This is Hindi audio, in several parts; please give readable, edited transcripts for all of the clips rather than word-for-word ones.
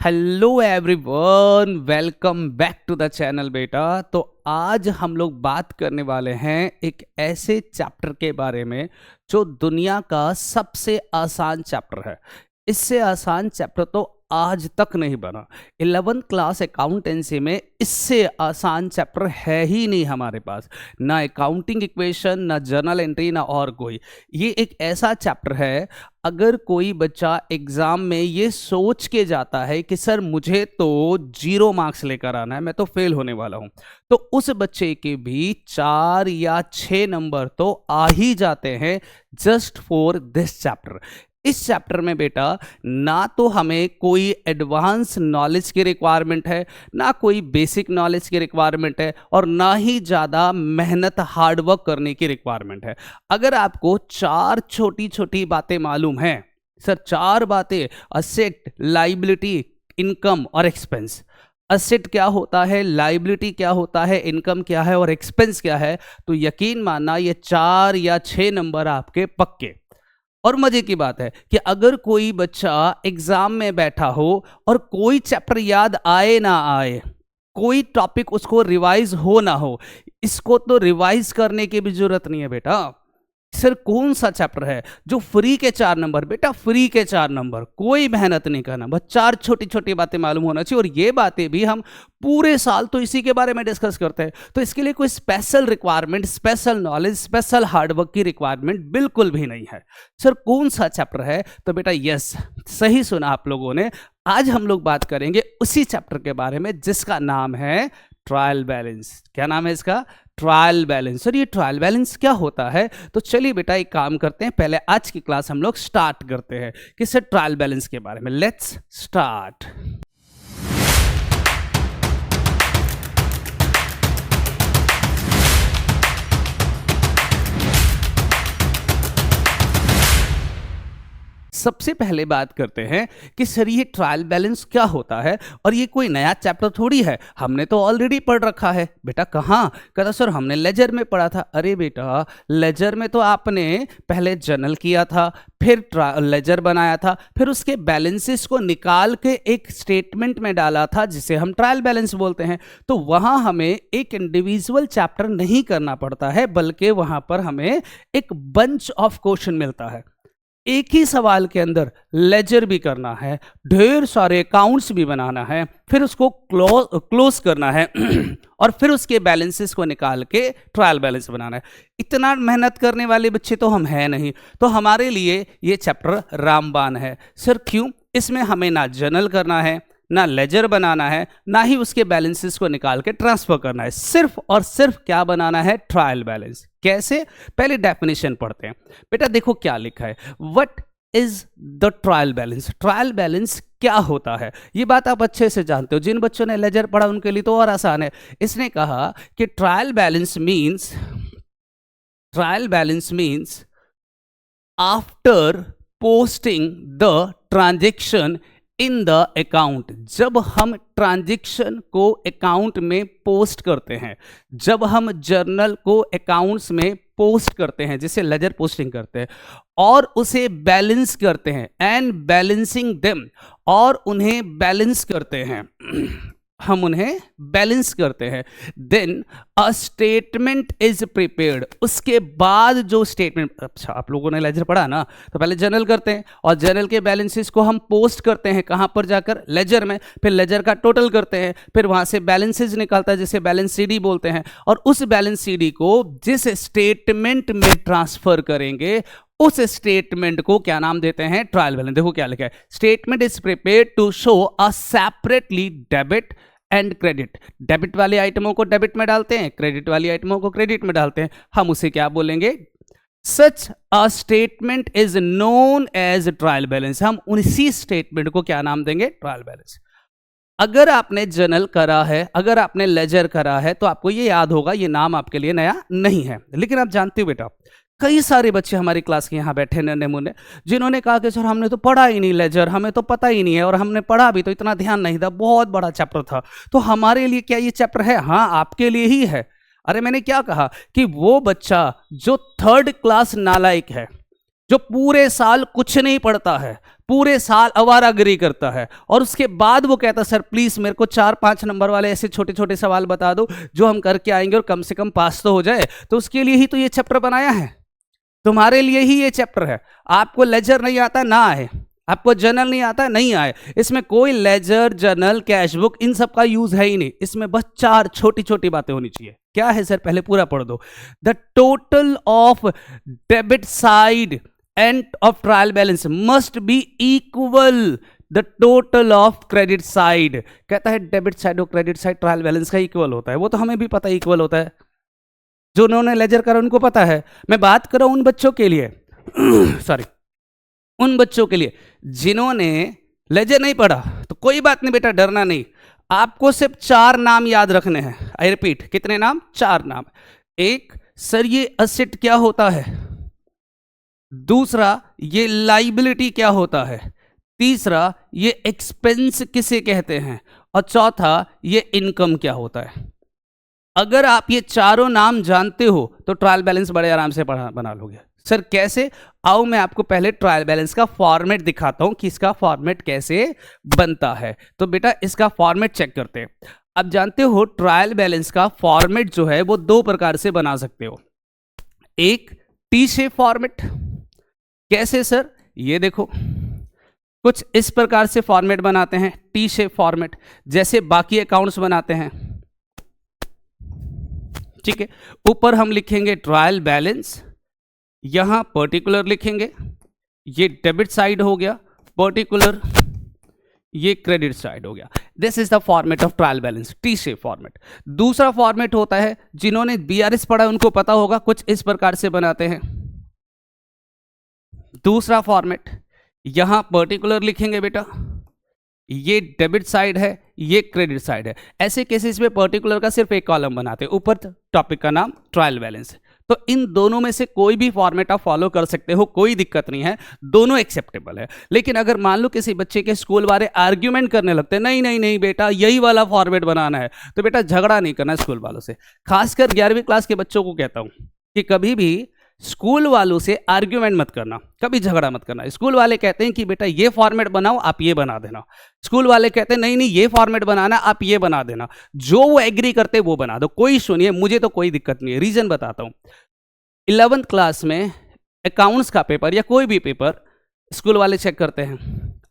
Hello everyone, welcome back to the channel बेटा। तो आज हम लोग बात करने वाले हैं एक ऐसे चैप्टर के बारे में जो दुनिया का सबसे आसान चैप्टर है। इससे आसान चैप्टर तो आज तक नहीं बना। 11th क्लास अकाउंटेंसी में इससे आसान चैप्टर है ही नहीं हमारे पास। ना अकाउंटिंग इक्वेशन, ना जर्नल एंट्री, ना और कोई। ये एक ऐसा चैप्टर है, अगर कोई बच्चा एग्जाम में ये सोच के जाता है कि सर मुझे तो 0 मार्क्स लेकर आना है, मैं तो फेल होने वाला हूं, तो उस बच्चे के भी 4 या 6 नंबर तो आ ही जाते हैं जस्ट फॉर दिस चैप्टर। इस चैप्टर में बेटा ना तो हमें कोई एडवांस नॉलेज की रिक्वायरमेंट है, ना कोई बेसिक नॉलेज की रिक्वायरमेंट है, और ना ही ज़्यादा मेहनत हार्डवर्क करने की रिक्वायरमेंट है। अगर आपको 4 छोटी छोटी बातें मालूम हैं, सर 4 बातें, असेट, लाइबिलिटी, इनकम और एक्सपेंस। असेट क्या होता है, लाइबिलिटी क्या होता है, इनकम क्या है और एक्सपेंस क्या है, तो यकीन मानना ये 4 या 6 नंबर आपके पक्के। और मजे की बात है कि अगर कोई बच्चा एग्जाम में बैठा हो और कोई चैप्टर याद आए ना आए, कोई टॉपिक उसको रिवाइज हो ना हो, इसको तो रिवाइज करने की भी जरूरत नहीं है बेटा। सर कौन सा चैप्टर है जो फ्री के 4 नंबर, बेटा फ्री के 4 नंबर, कोई मेहनत नहीं करना, बस 4 छोटी छोटी बातें मालूम होना चाहिए। और ये बातें भी हम पूरे साल तो इसी के बारे में डिस्कस करते हैं, तो इसके लिए कोई special requirement, special knowledge, special hard work की रिक्वायरमेंट बिल्कुल भी नहीं है। सर कौन सा चैप्टर है, तो बेटा यस, सही सुना आप लोगों ने। आज हम लोग बात करेंगे उसी चैप्टर के बारे में जिसका नाम है ट्रायल बैलेंस। क्या नाम है इसका? Trial balance. और ये ट्रायल बैलेंस क्या होता है, तो चलिए बेटा एक काम करते हैं, पहले आज की क्लास हम लोग स्टार्ट करते हैं कि सर ट्रायल बैलेंस के बारे में। Let's start. सबसे पहले बात करते हैं कि सर ये ट्रायल बैलेंस क्या होता है, और ये कोई नया चैप्टर थोड़ी है, हमने तो ऑलरेडी पढ़ रखा है। बेटा कहाँ? कहता सर हमने लेजर में पढ़ा था। अरे बेटा लेजर में तो आपने पहले जर्नल किया था, फिर लेजर बनाया था, फिर उसके बैलेंसेस को निकाल के एक स्टेटमेंट में डाला था जिसे हम ट्रायल बैलेंस बोलते हैं। तो वहां हमें एक इंडिविजुअल चैप्टर नहीं करना पड़ता है, बल्कि वहां पर हमें एक बंच ऑफ क्वेश्चन मिलता है। एक ही सवाल के अंदर लेजर भी करना है, ढेर सारे अकाउंट्स भी बनाना है, फिर उसको क्लोज करना है और फिर उसके बैलेंसेस को निकाल के ट्रायल बैलेंस बनाना है। इतना मेहनत करने वाले बच्चे तो हम हैं नहीं, तो हमारे लिए ये चैप्टर रामबाण है। सर क्यों? इसमें हमें ना जर्नल करना है, ना लेजर बनाना है, ना ही उसके बैलेंसेस को निकाल के ट्रांसफर करना है। सिर्फ और सिर्फ क्या बनाना है? Trial balance. कैसे? पहले डेफिनेशन पढ़ते हैं। बेटा देखो क्या लिखा है, what is the trial balance. Trial balance क्या होता है ये बात आप अच्छे से जानते हो, जिन बच्चों ने लेजर पढ़ा उनके लिए तो और आसान है। इसने कहा कि trial balance means after posting the transaction in the account. जब हम ट्रांजैक्शन को अकाउंट में पोस्ट करते हैं, जब हम जर्नल को अकाउंट्स में पोस्ट करते हैं, जिसे लेजर पोस्टिंग करते हैं, और उसे बैलेंस करते हैं, एंड बैलेंसिंग देम, और उन्हें बैलेंस करते हैं, हम उन्हें बैलेंस करते हैं, then a statement is prepared. उसके बाद जो स्टेटमेंट, अच्छा आप लोगों ने लेजर पढ़ा ना, तो पहले जर्नल करते हैं और जर्नल के बैलेंसेस को हम पोस्ट करते हैं कहां पर जाकर? लेजर में। फिर लेजर का टोटल करते हैं, फिर वहां से बैलेंसेस निकालता है जिसे बैलेंस सीडी बोलते हैं, और उस बैलेंस सीडी को जिस स्टेटमेंट में ट्रांसफर करेंगे उस स्टेटमेंट को क्या नाम देते हैं? Trial balance. देखो क्या लिखा है, statement is prepared to show a separately debit and credit. Debit वाले आइटमों को डेबिट में डालते हैं, क्रेडिट वाली आइटमों को क्रेडिट में डालते हैं। हम उसे क्या बोलेंगे? Such a statement is known as trial balance. हम उसी स्टेटमेंट को क्या नाम देंगे? Trial balance. अगर आपने जर्नल करा है, अगर आपने लेजर करा है, तो आपको ये याद होगा, ये नाम आपके लिए नया नहीं है। लेकिन आप जानते हो बेटा, कई सारे बच्चे हमारी क्लास के यहाँ बैठे नन्हे मुन्ने, जिन्होंने कहा कि सर हमने तो पढ़ा ही नहीं लेजर, हमें तो पता ही नहीं है, और हमने पढ़ा भी तो इतना ध्यान नहीं था, बहुत बड़ा चैप्टर था, तो हमारे लिए क्या ये चैप्टर है? हाँ आपके लिए ही है। अरे मैंने क्या कहा कि वो बच्चा जो 3rd क्लास नालायक है, जो पूरे साल कुछ नहीं पढ़ता है, पूरे साल आवारागरी करता है, और उसके बाद वो कहता है सर प्लीज मेरे को 4-5 नंबर वाले ऐसे छोटे छोटे सवाल बता दो जो हम करके आएंगे और कम से कम पास तो हो जाए। तो उसके लिए ही तो ये चैप्टर बनाया है, तुम्हारे लिए ही ये चैप्टर है। आपको लेजर नहीं आता ना आए, आपको जर्नल नहीं आता नहीं आए, इसमें कोई लेजर जर्नल कैश बुक इन सब का यूज है ही नहीं। इसमें बस 4 छोटी छोटी बातें होनी चाहिए। क्या है सर? पहले पूरा पढ़ दो। The total of debit side end of trial balance must be equal the total of credit side. कहता है डेबिट साइड और क्रेडिट साइड ट्रायल बैलेंस का इक्वल होता है। वो तो हमें भी पता इक्वल होता है, जो उन्होंने लेजर करा उनको पता है। मैं बात कर रहा हूं उन बच्चों के लिए सॉरी, उन बच्चों के लिए जिन्होंने लेजर नहीं पढ़ा। तो कोई बात नहीं बेटा, डरना नहीं। आपको सिर्फ 4 नाम याद रखने हैं। आई रिपीट, कितने नाम? 4 नाम। एक, सर ये असेट क्या होता है। दूसरा, ये लाइबिलिटी क्या होता है। तीसरा, ये एक्सपेंस किसे कहते हैं। और चौथा, ये इनकम क्या होता है। अगर आप ये चारों नाम जानते हो तो ट्रायल बैलेंस बड़े आराम से बना लोगे। सर कैसे? आओ मैं आपको पहले ट्रायल बैलेंस का फॉर्मेट दिखाता हूं कि इसका फॉर्मेट कैसे बनता है। तो बेटा इसका फॉर्मेट चेक करते हैं। अब जानते हो ट्रायल बैलेंस का फॉर्मेट जो है वो 2 प्रकार से बना सकते हो। एक, टी शेप फॉर्मेट। कैसे सर? ये देखो, कुछ इस प्रकार से फॉर्मेट बनाते हैं, टी शेप फॉर्मेट, जैसे बाकी अकाउंट्स बनाते हैं। ठीक है, ऊपर हम लिखेंगे ट्रायल बैलेंस, यहां पर्टिकुलर लिखेंगे, ये डेबिट साइड हो गया, पर्टिकुलर ये क्रेडिट साइड हो गया। This is the format of trial balance, T shape format. दूसरा फॉर्मेट होता है, जिन्होंने बीआरएस पढ़ा है उनको पता होगा, कुछ इस प्रकार से बनाते हैं। दूसरा फॉर्मेट, यहां पर्टिकुलर लिखेंगे बेटा, ये डेबिट साइड है, ये क्रेडिट साइड है। ऐसे केसेस में पर्टिकुलर का सिर्फ एक कॉलम बनाते हैं, ऊपर टॉपिक का नाम ट्रायल बैलेंस। तो इन दोनों में से कोई भी फॉर्मेट आप फॉलो कर सकते हो, कोई दिक्कत नहीं है, दोनों एक्सेप्टेबल है। लेकिन अगर मान लो किसी बच्चे के स्कूल वाले आर्ग्यूमेंट करने लगते हैं, नहीं नहीं नहीं बेटा यही वाला फॉर्मेट बनाना है, तो बेटा झगड़ा नहीं करना स्कूल वालों से। खासकर 11वीं क्लास के बच्चों को कहता हूं कि कभी भी स्कूल वालों से आर्ग्यूमेंट मत करना, कभी झगड़ा मत करना। स्कूल वाले कहते हैं कि बेटा ये फॉर्मेट बनाओ, आप ये बना देना। स्कूल वाले कहते हैं नहीं नहीं ये फॉर्मेट बनाना, आप ये बना देना। जो वो एग्री करते हैं वो बना दो, कोई इशू नहीं है, मुझे तो कोई दिक्कत नहीं है। रीजन बताता हूं। 11th क्लास में अकाउंट्स का पेपर या कोई भी पेपर स्कूल वाले चेक करते हैं।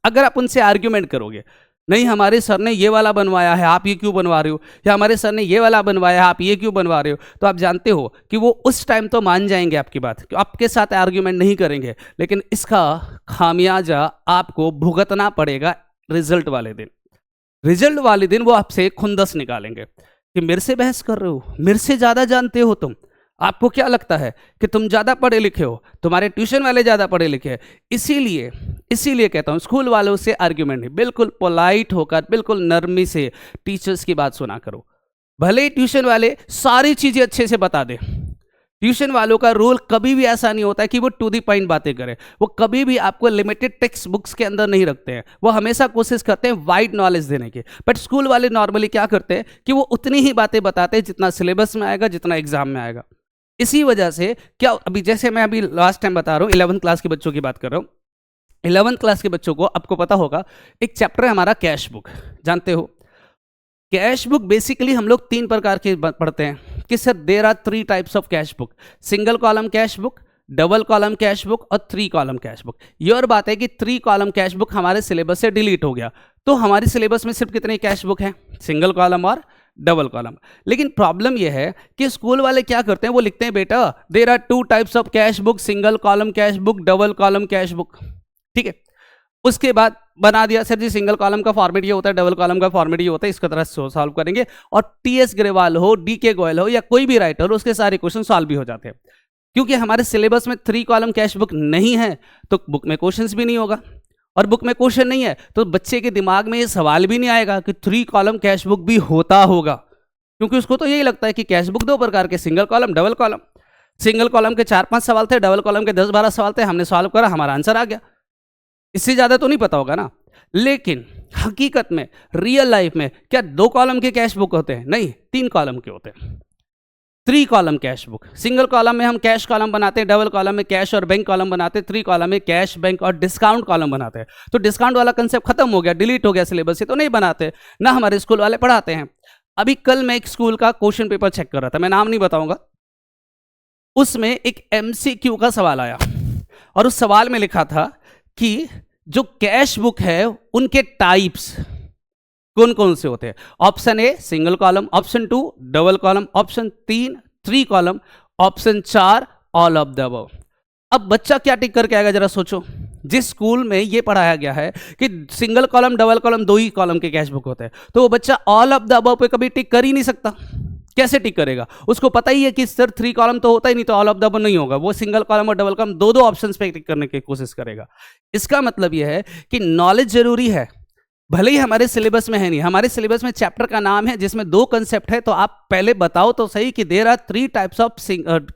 अगर आप उनसे आर्ग्यूमेंट करोगे, नहीं हमारे सर ने ये वाला बनवाया है, आप ये क्यों बनवा रहे हो, या हमारे सर ने ये वाला बनवाया है, आप ये क्यों बनवा रहे हो, तो आप जानते हो कि वो उस टाइम तो मान जाएंगे आपकी बात, कि आपके साथ आर्ग्यूमेंट नहीं करेंगे, लेकिन इसका खामियाजा आपको भुगतना पड़ेगा रिजल्ट वाले दिन। रिजल्ट वाले दिन वो आपसे खुंदस निकालेंगे कि मेरे से बहस कर रहे हो, मेरे से ज़्यादा जानते हो तुम, आपको क्या लगता है कि तुम ज़्यादा पढ़े लिखे हो, तुम्हारे ट्यूशन वाले ज़्यादा पढ़े लिखे हैं। इसीलिए कहता हूँ स्कूल वालों से आर्ग्यूमेंट नहीं, बिल्कुल पोलाइट होकर, बिल्कुल नरमी से टीचर्स की बात सुना करो। भले ही ट्यूशन वाले सारी चीज़ें अच्छे से बता दे, ट्यूशन वालों का रोल कभी भी ऐसा नहीं होता है कि वो टू दी पॉइंट बातें करें। वो कभी भी आपको लिमिटेड टेक्स्ट बुक्स के अंदर नहीं रखते हैं, वो हमेशा कोशिश करते हैं वाइड नॉलेज देने की। बट स्कूल वाले नॉर्मली क्या करते हैं कि वो उतनी ही बातें बताते हैं जितना सिलेबस में आएगा, जितना एग्जाम में आएगा। इसी वजह से क्या, अभी जैसे मैं अभी लास्ट टाइम बता रहा हूँ 11th क्लास के बच्चों की बात कर रहा हूँ। 11th क्लास के बच्चों को आपको पता होगा एक चैप्टर है हमारा कैश बुक, जानते हो। कैश बुक बेसिकली हम लोग 3 प्रकार के पढ़ते हैं कि sir there are 3 types of cash book, single column cash book, double column cash book और 3 कॉलम कैश बुक। ये और बात है कि 3 कॉलम कैश बुक हमारे सिलेबस से डिलीट हो गया, तो हमारे सिलेबस में सिर्फ कितने कैश बुक हैं, सिंगल कॉलम और डबल कॉलम। लेकिन प्रॉब्लम यह है कि स्कूल वाले क्या करते हैं, वो लिखते हैं बेटा there are 2 types of cash book, single column cash book, double column cash book. ठीक है, उसके बाद बना दिया सर जी सिंगल कॉलम का फॉर्मेट ये होता है, डबल कॉलम का फॉर्मेट ये होता है, इसका तरह सॉल्व करेंगे और टीएस ग्रेवाल हो, डीके गोयल हो या कोई भी राइटर हो, उसके सारे क्वेश्चन सॉल्व भी हो जाते हैं। क्योंकि हमारे सिलेबस में 3 कॉलम कैश बुक नहीं है तो बुक में क्वेश्चंस भी नहीं होगा, और बुक में क्वेश्चन नहीं है तो बच्चे के दिमाग में ये सवाल भी नहीं आएगा कि 3 कॉलम कैश बुक भी होता होगा, क्योंकि उसको तो यही लगता है कि कैश बुक 2 प्रकार के, single column, double column. Single column के 4-5 सवाल थे, डबल कॉलम के 10-12 सवाल थे, हमने सॉल्व करा, हमारा आंसर आ गया। इससे ज़्यादा तो नहीं पता होगा ना। लेकिन हकीकत में रियल लाइफ में क्या 2 कॉलम के कैश बुक होते हैं? नहीं, 3 कॉलम के होते हैं। 3 column cash book. Single column में हम कैश कॉलम बनाते हैं, डबल कॉलम में कैश और बैंक कॉलम बनाते हैं, 3 कॉलम में कैश, बैंक और डिस्काउंट कॉलम बनाते हैं। तो डिस्काउंट वाला कंसेप्ट खत्म हो गया, डिलीट हो गया सिलेबस से, तो नहीं बनाते, ना हमारे स्कूल वाले पढ़ाते हैं। अभी कल मैं एक स्कूल का क्वेश्चन पेपर चेक कर रहा था, मैं नाम नहीं बताऊंगा। उसमें एक MCQ का सवाल आया और उस सवाल में लिखा था कि जो कैश बुक है उनके टाइप्स कौन कौन से होते हैं। Option a single column, option 2 double column, option 3 column, option 4 all of the above. अब बच्चा क्या टिक करके आएगा जरा सोचो। जिस स्कूल में ये पढ़ाया गया है कि सिंगल कॉलम डबल कॉलम 2 ही कॉलम के कैश बुक होते हैं, तो वो बच्चा ऑल ऑफ द अबव पे कभी टिक कर ही नहीं सकता। कैसे टिक करेगा? उसको पता ही है कि सर 3 कॉलम तो होता ही नहीं, तो ऑल ऑफ द अबव नहीं होगा। वो सिंगल कॉलम और डबल कॉलम दो ऑप्शंस पे टिक करने की कोशिश करेगा। इसका मतलब यह है कि नॉलेज जरूरी है, भले ही हमारे सिलेबस में है नहीं। हमारे सिलेबस में चैप्टर का नाम है जिसमें 2 कंसेप्ट है, तो आप पहले बताओ तो सही कि there are 3 types of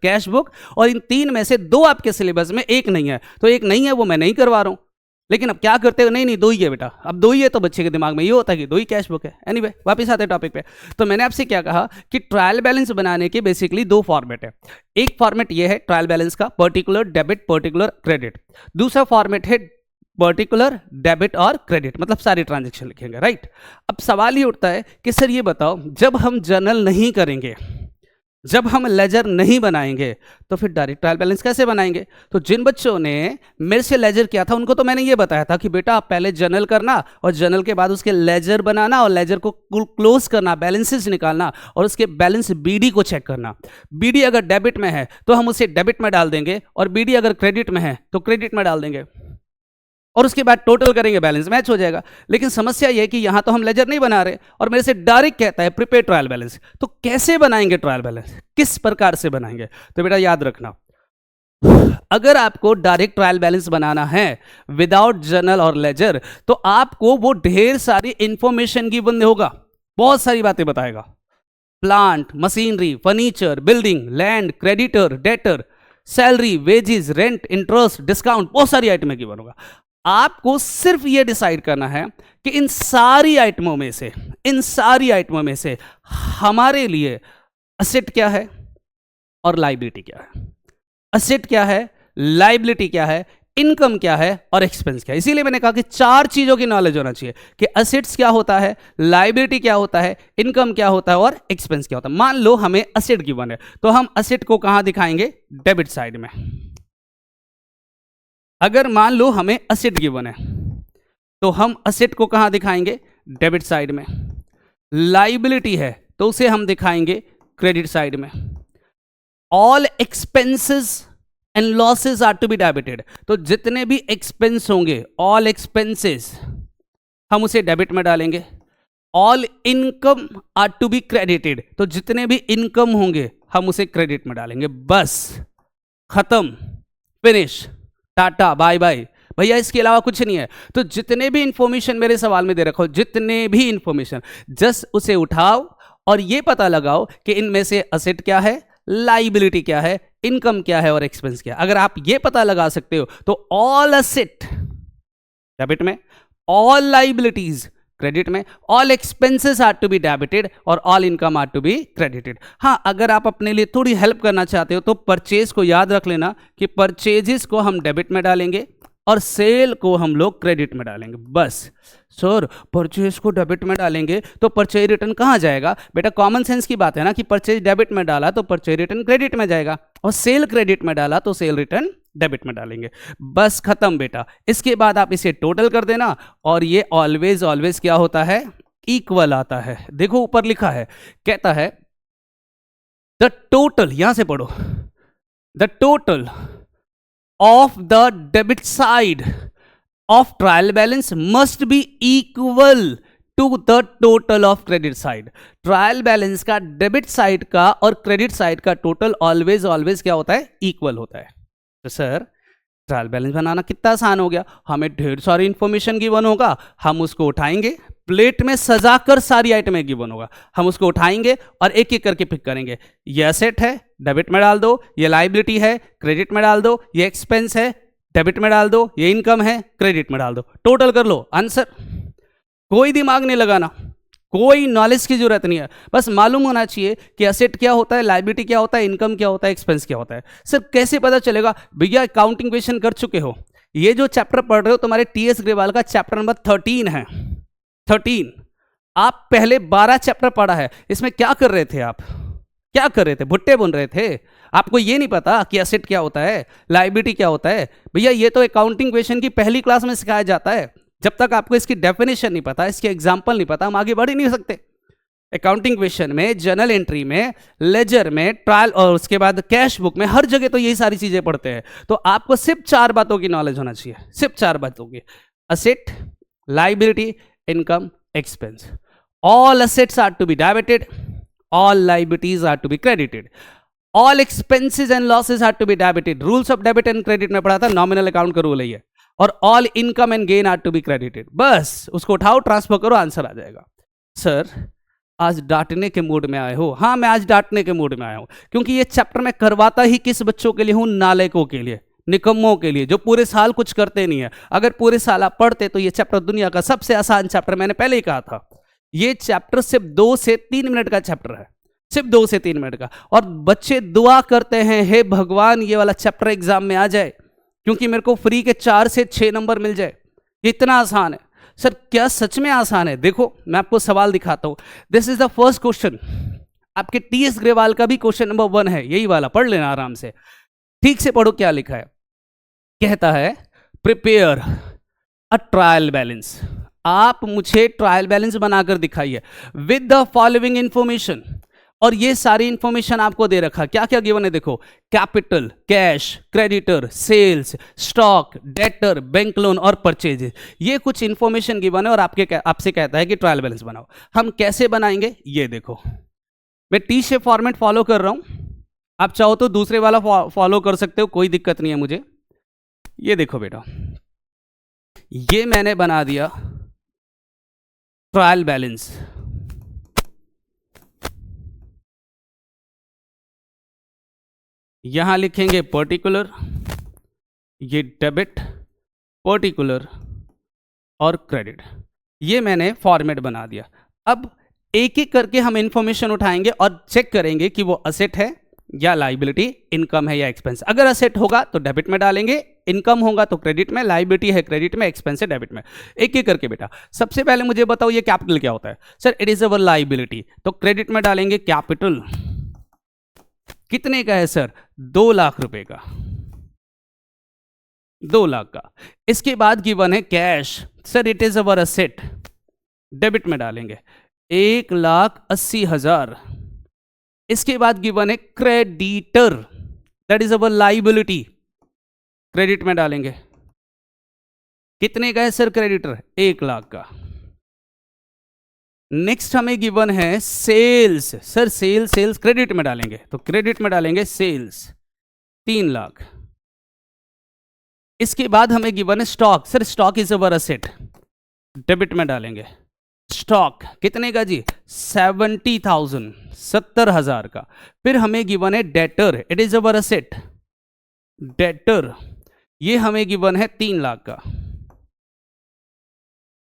cash book, और इन 3 में से 2 आपके सिलेबस में, 1 नहीं है। तो 1 नहीं है वो मैं नहीं करवा रहा हूं, लेकिन अब क्या करते हो, नहीं 2 ही है बेटा। अब 2 ही है तो बच्चे के दिमाग में ये होता है कि 2 ही कैश बुक है। एनीवे वापस आते टॉपिक पे। तो मैंने आपसे क्या कहा कि ट्रायल बैलेंस बनाने के बेसिकली 2 फॉर्मेट है। एक फॉर्मेट ये है ट्रायल बैलेंस का, पर्टिकुलर डेबिट पर्टिकुलर क्रेडिट। दूसरा फॉर्मेट है पर्टिकुलर डेबिट और क्रेडिट, मतलब सारी ट्रांजैक्शन लिखेंगे, राइट। अब सवाल ये उठता है कि सर ये बताओ, जब हम जर्नल नहीं करेंगे, जब हम लेजर नहीं बनाएंगे, तो फिर डायरेक्ट ट्रायल बैलेंस कैसे बनाएंगे? तो जिन बच्चों ने मेरे से लेजर किया था उनको तो मैंने ये बताया था कि बेटा आप पहले जर्नल करना और जर्नल के बाद उसके लेजर बनाना और लेजर को क्लोज करना, बैलेंसेस निकालना और उसके बैलेंस बीडी को चेक करना। बीडी अगर डेबिट में है तो हम उसे डेबिट में डाल देंगे, और बीडी अगर क्रेडिट में है तो क्रेडिट में डाल देंगे, और उसके बाद टोटल करेंगे, बैलेंस मैच हो जाएगा। लेकिन समस्या यह है कि यहां तो हम लेजर नहीं बना रहे और मेरे से डायरेक्ट कहता है प्रिपेयर ट्रायल बैलेंस। तो कैसे बनाएंगे ट्रायल बैलेंस, किस प्रकार से बनाएंगे? तो बेटा याद रखना, अगर आपको डायरेक्ट ट्रायल बैलेंस बनाना है विदाउट जर्नल और लेजर, तो आपको वो ढेर सारी इंफॉर्मेशन गिवन होगा, बहुत सारी बातें बताएगा। Plant, machinery, furniture, building, land, creditor, debtor, salary, wages, rent, interest, discount, बहुत सारी आइटमें गिवन होगा। आपको सिर्फ ये डिसाइड करना है कि इन सारी आइटमों में से हमारे लिए असेट क्या है और लायबिलिटी क्या है। असेट क्या है, लायबिलिटी क्या है, इनकम क्या है और एक्सपेंस क्या है। इसीलिए मैंने कहा कि 4 चीजों की नॉलेज होना चाहिए कि असेट्स क्या होता है, लायबिलिटी क्या होता है, इनकम क्या होता है और एक्सपेंस क्या होता है। मान लो हमें असेट गिवन है, तो हम असेट को कहां दिखाएंगे? डेबिट साइड में। अगर मान लो हमें असेट गिवन है तो हम असेट को कहां दिखाएंगे? डेबिट साइड में। लायबिलिटी है तो उसे हम दिखाएंगे क्रेडिट साइड में। All expenses and losses are to be debited, तो जितने भी एक्सपेंस होंगे, ऑल एक्सपेंसेस, हम उसे डेबिट में डालेंगे। All income are to be credited, तो जितने भी इनकम होंगे हम उसे क्रेडिट में डालेंगे। बस खत्म, फिनिश, टाटा बाय बाय भैया, इसके अलावा कुछ नहीं है। तो जितने भी इंफॉर्मेशन मेरे सवाल में दे रखो, जितने भी इंफॉर्मेशन, जस्ट उसे उठाओ और ये पता लगाओ कि इनमें से असेट क्या है, लायबिलिटी क्या है, इनकम क्या है और एक्सपेंस क्या है। अगर आप ये पता लगा सकते हो तो ऑल असेट डेबिट में, ऑल लायबिलिटीज क्रेडिट में, all expenses are to be debited और all income are to be credited. हाँ, अगर आप अपने लिए थोड़ी हेल्प करना चाहते हो तो परचेज को याद रख लेना कि परचेजेस को हम डेबिट में डालेंगे और सेल को हम लोग क्रेडिट में डालेंगे। बस सर परचेज को डेबिट में डालेंगे तो परचेज रिटर्न कहाँ जाएगा? बेटा कॉमन सेंस की बात है ना कि परचेज डेबिट में डाला तो परचेज रिटर्न क्रेडिट में जाएगा, और सेल क्रेडिट में डाला तो सेल रिटर्न डेबिट में डालेंगे। बस खत्म बेटा। इसके बाद आप इसे टोटल कर देना और ये ऑलवेज ऑलवेज क्या होता है? इक्वल आता है। देखो ऊपर लिखा है, कहता है द टोटल, यहां से पढ़ो, the total of the debit side of trial balance must be equal to the total of credit side। Trial balance का डेबिट साइड का और क्रेडिट साइड का टोटल ऑलवेज ऑलवेज क्या होता है? इक्वल होता है। तो सर ट्रायल बैलेंस बनाना कितना आसान हो गया। हमें ढेर सारी इंफॉर्मेशन गिवन होगा, हम उसको उठाएंगे, प्लेट में सजाकर सारी आइटमें गिवन होगा, हम उसको उठाएंगे और एक एक करके पिक करेंगे। ये एसेट है, डेबिट में डाल दो, ये लायबिलिटी है, क्रेडिट में डाल दो, ये एक्सपेंस है, डेबिट में डाल दो, ये इनकम है, क्रेडिट में डाल दो, टोटल कर लो, आंसर। कोई दिमाग नहीं लगाना, कोई नॉलेज की जरूरत नहीं है, बस मालूम होना चाहिए कि असेट क्या होता है, लायबिलिटी क्या होता है, इनकम क्या होता है, एक्सपेंस क्या होता है। सर कैसे पता चलेगा? भैया अकाउंटिंग क्वेश्चन कर चुके हो, ये जो चैप्टर पढ़ रहे हो तुम्हारे टीएस ग्रेवाल का चैप्टर नंबर 13 है। 13 आप पहले 12 चैप्टर पढ़ा है, इसमें क्या कर रहे थे आप? क्या कर रहे थे? भुट्टे बुन रहे थे। आपको ये नहीं पता कि असेट क्या होता है, लायबिलिटी क्या होता है? भैया ये तो अकाउंटिंग क्वेश्चन की पहली क्लास में सिखाया जाता है। जब तक आपको इसकी डेफिनेशन नहीं पता, इसके एग्जाम्पल नहीं पता, हम आगे बढ़ ही नहीं सकते। अकाउंटिंग क्वेश्चन में, जर्नल एंट्री में, लेजर में, ट्रायल और उसके बाद कैश बुक में, हर जगह तो यही सारी चीजें पढ़ते हैं। तो आपको सिर्फ 4 बातों की नॉलेज होना चाहिए, सिर्फ 4 बातों की। Asset, liability, income, expense. All assets are to be debited, all liabilities are to be credited, all expenses and losses are to be debited. Rules of debit and credit में पढ़ा था, नॉमिनल अकाउंट का रूल है ये। और all income and gain are to be credited. बस उसको उठाओ, ट्रांसफर करो, आंसर आ जाएगा। सर आज डांटने के मूड में आए हो? हाँ, मैं आज डांटने के मूड में आया हूं, क्योंकि ये चैप्टर मैं करवाता ही किस बच्चों के लिए हूं? नालायकों के लिए, निकम्मों के लिए, जो पूरे साल कुछ करते नहीं है। अगर पूरे साल आप पढ़ते तो ये चैप्टर दुनिया का सबसे आसान चैप्टर, मैंने पहले ही कहा था। ये चैप्टर सिर्फ 2 से 3 मिनट का चैप्टर है, सिर्फ 2 से 3 मिनट का। और बच्चे दुआ करते हैं, हे भगवान ये वाला चैप्टर एग्जाम में आ जाए, क्योंकि मेरे को फ्री के 4 से 6 नंबर मिल जाए। इतना आसान है। सर क्या सच में आसान है? देखो मैं आपको सवाल दिखाता हूं। This is the first question, आपके टीएस ग्रेवाल का भी क्वेश्चन नंबर 1 है, यही वाला। पढ़ लेना आराम से, ठीक से पढ़ो क्या लिखा है। कहता है प्रिपेयर अ ट्रायल बैलेंस। आप मुझे ट्रायल बैलेंस बनाकर दिखाइए विद द फॉलोइंग इंफॉर्मेशन। और ये सारी इंफॉर्मेशन आपको दे रखा, क्या क्या गिवन है देखो। Capital, cash, creditor, sales, stock, debtor, bank loan और परचेजेस। ये कुछ इंफॉर्मेशन गिवन है और आपसे कहता है कि ट्रायल बैलेंस बनाओ। हम कैसे बनाएंगे ये देखो। मैं टी शेप फॉर्मेट फॉलो कर रहा हूं, आप चाहो तो दूसरे वाला फॉलो कर सकते हो, कोई दिक्कत नहीं है मुझे। ये देखो बेटा, ये मैंने बना दिया ट्रायल बैलेंस। यहां लिखेंगे पर्टिकुलर, ये डेबिट, पर्टिकुलर और क्रेडिट। ये मैंने फॉर्मेट बना दिया। अब एक एक करके हम इंफॉर्मेशन उठाएंगे और चेक करेंगे कि वो असेट है या लायबिलिटी, इनकम है या एक्सपेंस। अगर असेट होगा तो डेबिट में डालेंगे, इनकम होगा तो क्रेडिट में, लायबिलिटी है क्रेडिट में, एक्सपेंस है डेबिट में। एक एक करके बेटा। सबसे पहले मुझे बताओ ये कैपिटल क्या होता है? Sir it is our liability, तो क्रेडिट में डालेंगे कैपिटल। कितने का है सर? 2 लाख रुपए का, 2 लाख का। इसके बाद गिवन है cash, sir it is our asset, debit में डालेंगे 1,80,000। इसके बाद गिवन है creditor, that is our liability, credit में डालेंगे। कितने का है सर क्रेडिटर? 1 लाख का। नेक्स्ट हमें गिवन है सेल्स, सर सेल्स क्रेडिट में डालेंगे, तो क्रेडिट में डालेंगे सेल्स 3 लाख। इसके बाद हमें गिवन है stock, sir stock is our asset, debit में डालेंगे स्टॉक। कितने का जी? 70,000, 70,000 का। फिर हमें गिवन है debtor, it is our asset, debtor, ये हमें गिवन है 3 लाख का।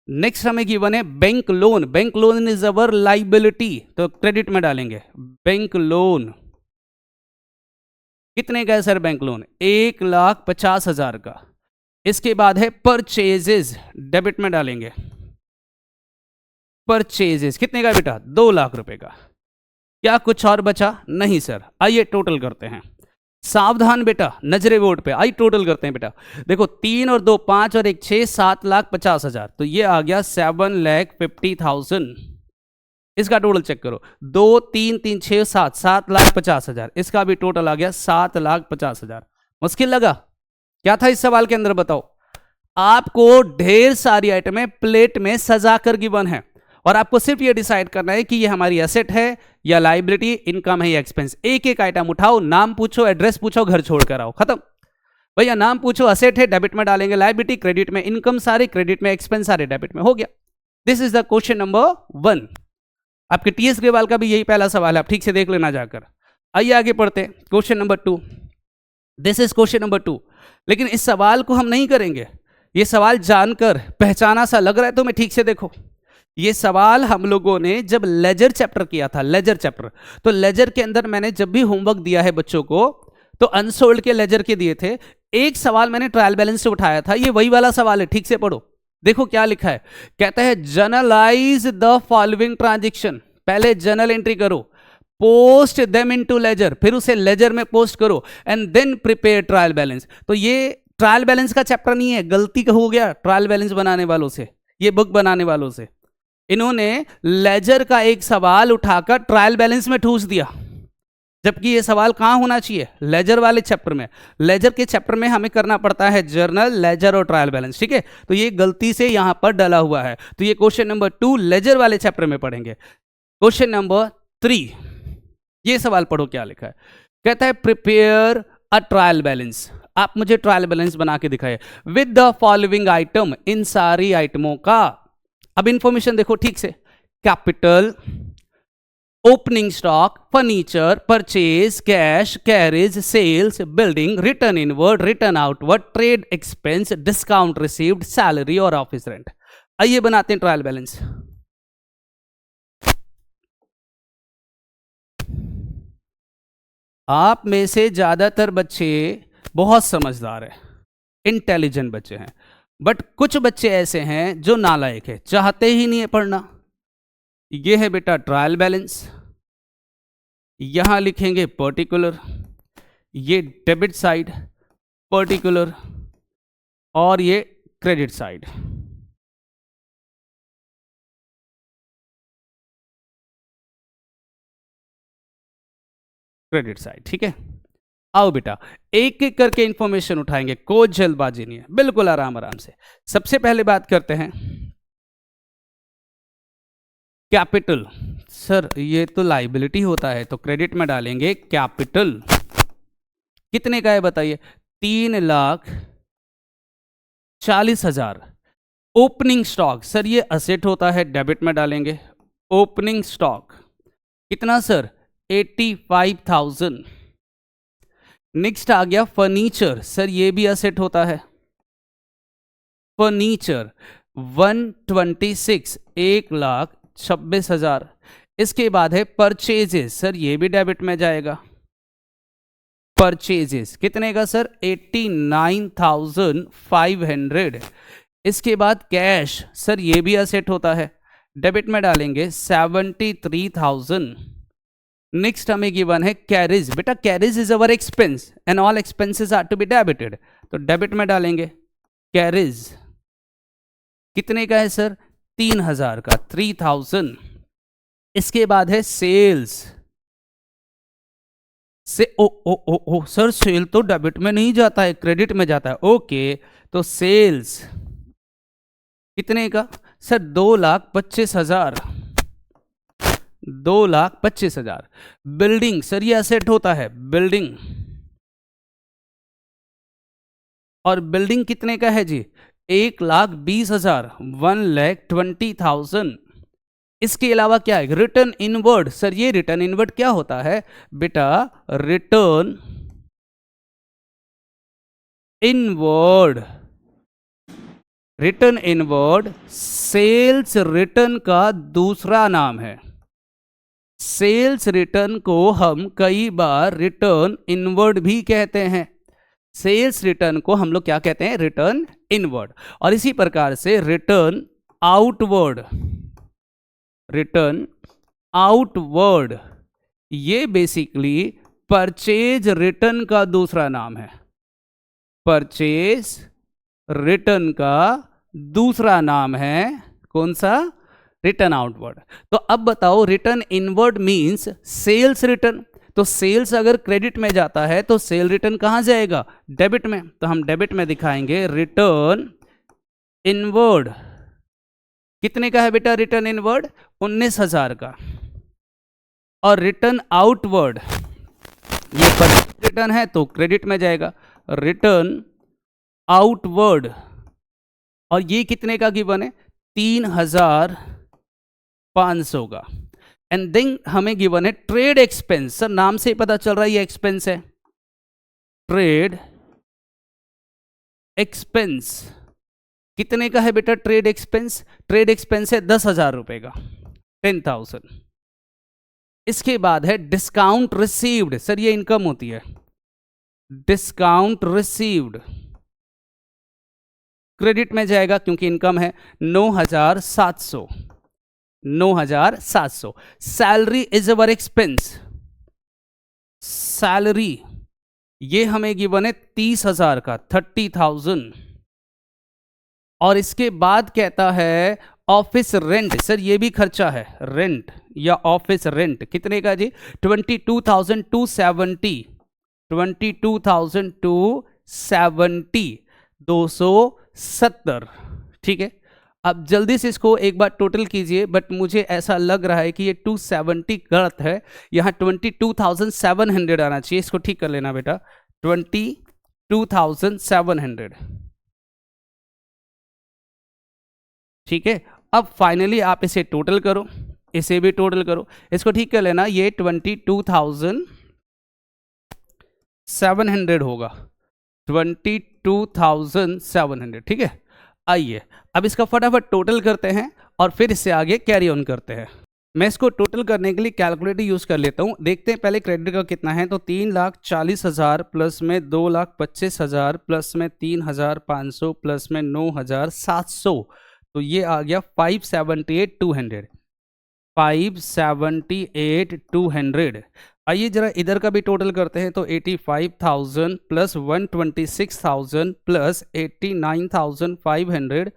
नेक्स्ट हमें गिवन है bank loan, bank loan is our liability, तो क्रेडिट में डालेंगे बैंक लोन। कितने का है सर बैंक लोन? 1,50,000 का। इसके बाद है परचेजेस, डेबिट में डालेंगे परचेजेस। कितने का बेटा? 2 लाख रुपए का। क्या कुछ और बचा? नहीं सर। आइए टोटल करते हैं, सावधान बेटा, नजरे बोर्ड पे। आई टोटल करते हैं बेटा। देखो 3 और 2 5 और 1 6, 7,50,000, तो ये आ गया 7,50,000। इसका टोटल चेक करो, 2 3 3 6 7, 7,50,000। इसका भी टोटल आ गया 7,50,000। मुश्किल लगा? क्या था इस सवाल के अंदर बताओ? आपको ढेर सारी आइटमें प्लेट में सजा कर गिवन है और आपको सिर्फ ये डिसाइड करना है कि ये हमारी एसेट है या लायबिलिटी, इनकम है या एक्सपेंस। एक एक आइटम उठाओ, नाम पूछो, एड्रेस पूछो, घर छोड़ कर आओ, खत्म। भैया नाम पूछो, असेट है, डेबिट में डालेंगे, लायबिलिटी क्रेडिट में, इनकम सारे क्रेडिट में, एक्सपेंस सारे डेबिट में, हो गया। This is the question number 1। आपके टीएस ग्रेवाल का भी यही पहला सवाल है, आप ठीक से देख लेना जाकर। आइए आगे पढ़ते हैं, question number 2। This is question number 2। लेकिन इस सवाल को हम नहीं करेंगे। ये सवाल जानकर पहचाना सा लग रहा है तो मैं ठीक से देखो। ये सवाल हम लोगों ने जब लेजर चैप्टर किया था, लेजर चैप्टर, तो लेजर के अंदर मैंने जब भी होमवर्क दिया है बच्चों को तो अनसोल्ड के लेजर के दिए थे, एक सवाल मैंने ट्रायल बैलेंस से उठाया था, ये वही वाला सवाल है, ठीक से पढ़ो। देखो क्या लिखा है, कहता है जर्नलाइज द फॉलोइंग ट्रांजेक्शन, पहले जर्नल एंट्री करो, पोस्ट देम इनटू लेजर, फिर उसे लेजर में पोस्ट करो, and then prepare trial balance. तो ये ट्रायल बैलेंस का चैप्टर नहीं है, गलती का हो गया ट्रायल बैलेंस बनाने वालों से, ये बुक बनाने वालों से। इन्होंने लेजर का एक सवाल उठाकर ट्रायल बैलेंस में ठूस दिया, जबकि ये सवाल कहां होना चाहिए, लेजर वाले चैप्टर में। लेजर के चैप्टर में हमें करना पड़ता है जर्नल, लेजर और ट्रायल बैलेंस, ठीक है। तो ये गलती से यहां पर डला हुआ है। तो ये क्वेश्चन नंबर 2 लेजर वाले चैप्टर में पढ़ेंगे। क्वेश्चन नंबर 3, ये सवाल पढ़ो क्या लिखा है, कहता है प्रिपेयर अ ट्रायल बैलेंस, आप मुझे ट्रायल बैलेंस बना के दिखाए विद द फॉलोइंग आइटम, इन सारी आइटमों का। अब इंफॉर्मेशन देखो ठीक से, capital, opening stock, furniture, purchase, cash, carriage, sales, building, return inward, return outward, trade expense, discount received, salary और ऑफिस रेंट। आइए बनाते हैं ट्रायल बैलेंस। आप में से ज्यादातर बच्चे बहुत समझदार हैं, इंटेलिजेंट बच्चे हैं, बट कुछ बच्चे ऐसे हैं जो नालायक है, चाहते ही नहीं है पढ़ना। ये है बेटा ट्रायल बैलेंस, यहां लिखेंगे पर्टिकुलर, ये डेबिट साइड पर्टिकुलर, और ये क्रेडिट साइड। क्रेडिट साइड, ठीक है। आओ बेटा एक एक करके इंफॉर्मेशन उठाएंगे, कोई जल्दबाजी नहीं है, बिल्कुल आराम आराम से। सबसे पहले बात करते हैं कैपिटल। सर ये तो लाइबिलिटी होता है, तो क्रेडिट में डालेंगे कैपिटल। कितने का है बताइए, 3,40,000। ओपनिंग स्टॉक, सर ये असेट होता है, डेबिट में डालेंगे ओपनिंग स्टॉक। कितना सर, 85,000। नेक्स्ट आ गया फर्नीचर, सर ये भी असेट होता है, फर्नीचर 126, 1,26,000। इसके बाद है परचेजेस, सर ये भी डेबिट में जाएगा, परचेजेस कितने का सर, 89,500। इसके बाद कैश, सर ये भी असेट होता है, डेबिट में डालेंगे 73,000। नेक्स्ट हमें गिवन है कैरेज, बेटा carriage is our expense and all expenses are to be debited, तो डेबिट में डालेंगे कैरेज। कितने का है सर, 3,000 का, 3,000। इसके बाद है सेल्स, से ओ सर सेल तो डेबिट में नहीं जाता है, क्रेडिट में जाता है, ओके। तो सेल्स कितने का सर, 2,25,000, 2,25,000। बिल्डिंग, सर ये असेट होता है, बिल्डिंग, और बिल्डिंग कितने का है जी, 1,20,000, 1,20,000। इसके अलावा क्या है, रिटर्न इनवर्ड, सर ये रिटर्न इनवर्ड क्या होता है बेटा, return inward, return inward sales return का दूसरा नाम है। सेल्स रिटर्न को हम कई बार रिटर्न इनवर्ड भी कहते हैं, सेल्स रिटर्न को हम लोग क्या कहते हैं, रिटर्न इनवर्ड। और इसी प्रकार से रिटर्न आउटवर्ड, रिटर्न आउटवर्ड ये बेसिकली परचेज रिटर्न का दूसरा नाम है, परचेज रिटर्न का दूसरा नाम है कौन सा, रिटर्न आउटवर्ड। तो अब बताओ return inward means sales return, तो सेल्स अगर क्रेडिट में जाता है तो सेल रिटर्न कहां जाएगा, डेबिट में। तो हम डेबिट में दिखाएंगे रिटर्न इनवर्ड। कितने का है बेटा रिटर्न इनवर्ड, 19,000 का। और रिटर्न आउटवर्ड ये परचेज रिटर्न है तो क्रेडिट में जाएगा, रिटर्न आउटवर्ड, और ये कितने का गिवन है, 3,500 का। एंड देन हमें गिवन है ट्रेड एक्सपेंस, सर नाम से ही पता चल रहा है ये एक्सपेंस है, ट्रेड एक्सपेंस कितने का है बेटा ट्रेड एक्सपेंस? ट्रेड एक्सपेंस है 10,000 रुपए का, 10,000। इसके बाद है डिस्काउंट रिसीव्ड, सर ये इनकम होती है, डिस्काउंट रिसीव्ड क्रेडिट में जाएगा क्योंकि इनकम है, 9,700, 9,700। Salary is our expense, salary ये हमें गिवन है 30,000 का, 30,000। और इसके बाद कहता है ऑफिस रेंट, सर ये भी खर्चा है, रेंट या ऑफिस रेंट कितने का जी? 22,270, 22,270, 270। ठीक है, अब जल्दी से इसको एक बार टोटल कीजिए, बट मुझे ऐसा लग रहा है कि ये 270 गलत है, यहाँ 22,700 आना चाहिए। इसको ठीक कर लेना बेटा, 22,700। ठीक है, अब फाइनली आप इसे टोटल करो, इसे भी टोटल करो, इसको ठीक कर लेना, ये 22,700 होगा, 22,700। ठीक है, आइए अब इसका फटाफट टोटल करते हैं और फिर इससे आगे कैरी ऑन करते हैं। मैं इसको टोटल करने के लिए कैलकुलेटर यूज कर लेता हूं। देखते हैं पहले क्रेडिट का कितना है, तो 3,40,000 प्लस में 2,25,000 प्लस में 3,500 प्लस में 9,700, तो ये आ गया 578,200, 578,200। आइए जरा इधर का भी टोटल करते हैं, तो 85,000 plus 126,000 plus 89,500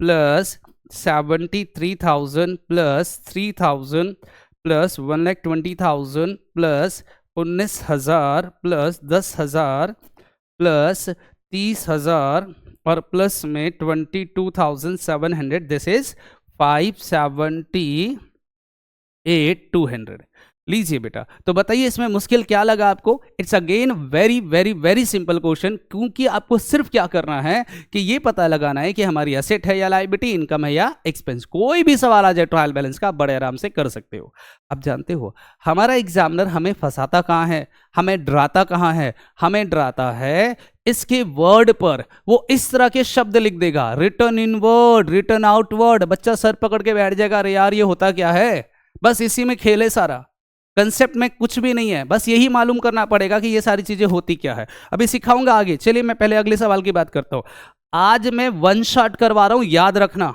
plus 73,000 plus 3,000 plus 1,20,000 plus 19,000 plus 10,000 plus 30,000 और प्लस में 22,700, दिस इज 578,200। लीजिए बेटा, तो बताइए इसमें मुश्किल क्या लगा आपको? It's again very very very simple question, क्योंकि आपको सिर्फ क्या करना है कि ये पता लगाना है कि हमारी एसेट है या लायबिलिटी, इनकम है या एक्सपेंस। कोई भी सवाल आ जाए ट्रायल बैलेंस का, आप बड़े आराम से कर सकते हो। अब जानते हो हमारा एग्जामिनर हमें फंसाता कहाँ है, हमें डराता कहाँ है? हमें डराता है इसके वर्ड पर, वो इस तरह के शब्द लिख देगा, रिटर्न इनवर्ड, रिटर्न आउटवर्ड। बच्चा सर पकड़ के बैठ जाएगा, अरे यार ये होता क्या है? बस इसी में खेल है सारा, कंसेप्ट में कुछ भी नहीं है, बस यही मालूम करना पड़ेगा कि ये सारी चीजें होती क्या है। अभी सिखाऊंगा आगे। चलिए मैं पहले अगले सवाल की बात करता हूं। आज मैं वन शॉट करवा रहा हूं, याद रखना,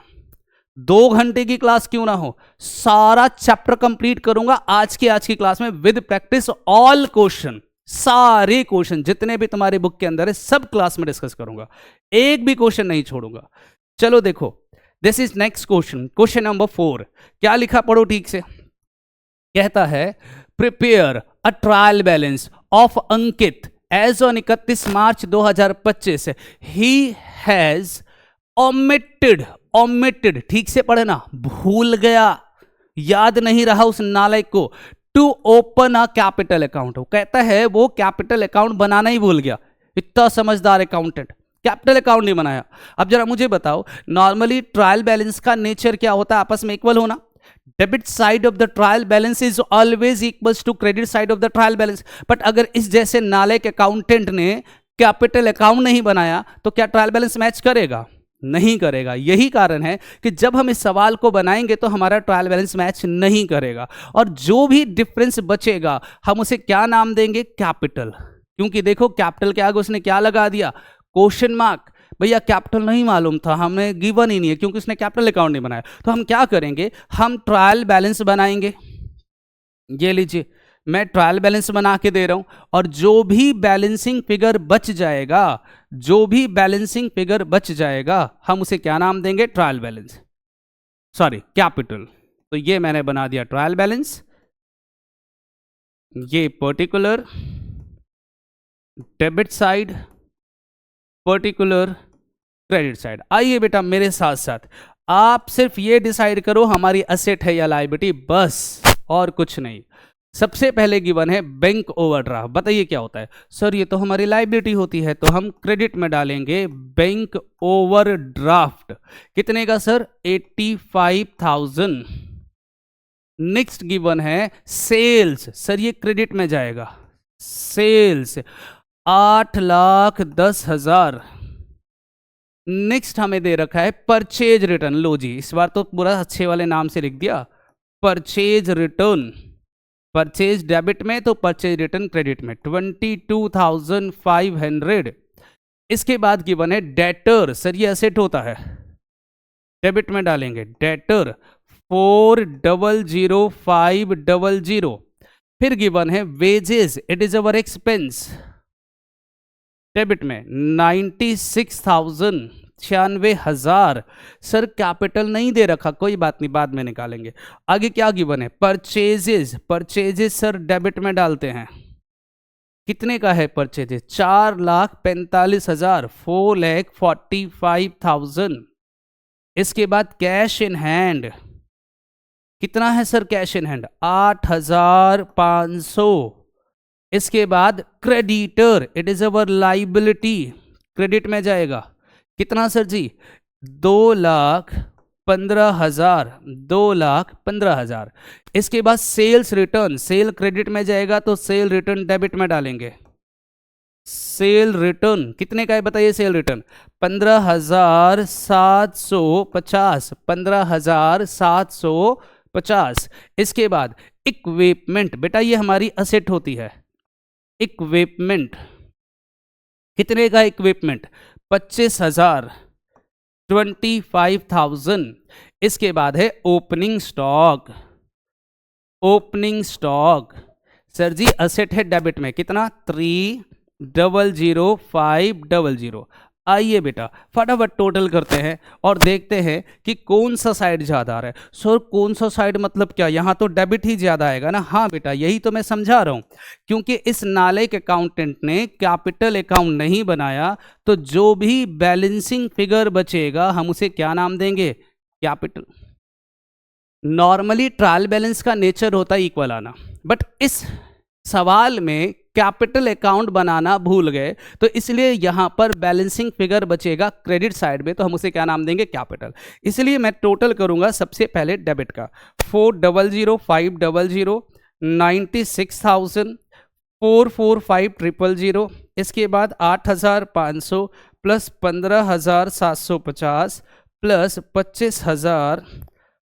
2 घंटे की क्लास क्यों ना हो, सारा चैप्टर कंप्लीट करूंगा आज की क्लास में विद प्रैक्टिस, ऑल क्वेश्चन, सारे क्वेश्चन जितने भी तुम्हारे बुक के अंदर है सब क्लास में डिस्कस करूंगा, एक भी क्वेश्चन नहीं छोड़ूंगा। चलो देखो, this is next question, question number 4। क्या लिखा पढ़ो ठीक से। कहता है prepare a trial balance of Ankit as on 31 March 2025। He has omitted, ठीक से पढ़ना, भूल गया, याद नहीं रहा उस नालायक को, to open a capital account. वो कहता है वो कैपिटल अकाउंट बनाना ही भूल गया। इतना समझदार अकाउंटेंट, कैपिटल अकाउंट नहीं बनाया। अब जरा मुझे बताओ, नॉर्मली ट्रायल बैलेंस का नेचर क्या होता है? आपस में इक्वल होना। Debit side of the trial balance is always equals to credit side of the trial balance. But अगर इस जैसे नालायक अकाउंटेंट ने कैपिटल अकाउंट नहीं बनाया तो क्या ट्रायल बैलेंस मैच करेगा? नहीं करेगा। यही कारण है कि जब हम इस सवाल को बनाएंगे तो हमारा ट्रायल बैलेंस मैच नहीं करेगा, और जो भी डिफरेंस बचेगा हम उसे क्या नाम देंगे? कैपिटल। क्योंकि देखो कैपिटल के आगे उसने क्या लगा दिया? Question mark. भैया कैपिटल नहीं मालूम था, हमें गिवन ही नहीं है क्योंकि उसने कैपिटल अकाउंट नहीं बनाया। तो हम क्या करेंगे? हम ट्रायल बैलेंस बनाएंगे। ये लीजिए, मैं ट्रायल बैलेंस बना के दे रहा हूं, और जो भी बैलेंसिंग फिगर बच जाएगा, जो भी बैलेंसिंग फिगर बच जाएगा हम उसे क्या नाम देंगे? Trial balance, sorry capital. तो ये मैंने बना दिया ट्रायल बैलेंस, ये particular debit side, particular credit side. आइए बेटा मेरे साथ साथ, आप सिर्फ ये डिसाइड करो हमारी एसेट है या लायबिलिटी, बस, और कुछ नहीं। सबसे पहले गिवन है बैंक ओवरड्राफ्ट। बताइए क्या होता है? सर ये तो हमारी लायबिलिटी होती है, तो हम क्रेडिट में डालेंगे बैंक ओवरड्राफ्ट। कितने का सर? 85,000। नेक्स्ट गिवन है सेल्स। सर ये क्रेडिट में जाएगा, सेल्स 8,10,000। नेक्स्ट हमें दे रखा है परचेज रिटर्न। लो जी, इस बार तो पूरा अच्छे वाले नाम से लिख दिया, परचेज रिटर्न। परचेज डेबिट में तो परचेज रिटर्न क्रेडिट में 22,500। इसके बाद गिवन है डेटर। सर ये एसेट होता है, डेबिट में डालेंगे डेटर 4,00500। फिर गिवन है wages, it is our expense, debit में 96,000, 96,000। सर कैपिटल नहीं दे रखा, कोई बात नहीं, बाद में निकालेंगे। आगे क्या गिवन है, परचेजेस। परचेजेस सर डेबिट में डालते हैं, कितने का है परचेजेस, 4,45,000, 4,45,000। इसके बाद कैश इन हैंड, कितना है सर कैश इन हैंड, 8,500। इसके बाद creditor, it is our liability, credit में जाएगा, कितना सर जी, 2,15,000, 2,15,000। इसके बाद सेल्स रिटर्न, सेल क्रेडिट में जाएगा तो सेल रिटर्न डेबिट में डालेंगे। सेल रिटर्न कितने का है बताइए, सेल रिटर्न 15,750, 15,750। इसके बाद इक्विपमेंट, बेटा ये हमारी असेट होती है, इक्विपमेंट कितने का, इक्विपमेंट 25,000, 25,000। इसके बाद है opening stock, opening stock sir ji asset है डेबिट में, कितना 3,00500। आइए बेटा फटाफट टोटल करते हैं और देखते हैं कि कौन सा साइड ज्यादा आ रहा है। सर कौन सा साइड मतलब क्या, यहां तो डेबिट ही ज्यादा आएगा ना। हाँ बेटा यही तो मैं समझा रहा हूं, क्योंकि इस नालायक अकाउंटेंट ने कैपिटल अकाउंट नहीं बनाया, तो जो भी बैलेंसिंग फिगर बचेगा हम उसे क्या नाम देंगे, कैपिटल। नॉर्मली ट्रायल बैलेंस का नेचर होता है इक्वल आना, बट इस सवाल में कैपिटल अकाउंट बनाना भूल गए, तो इसलिए यहां पर बैलेंसिंग फिगर बचेगा क्रेडिट साइड में, तो हम उसे क्या नाम देंगे, कैपिटल। इसलिए मैं टोटल करूंगा सबसे पहले डेबिट का, 4,00500, 96,000, 4,45,000। इसके बाद 8,500 प्लस 15,750 प्लस 25,000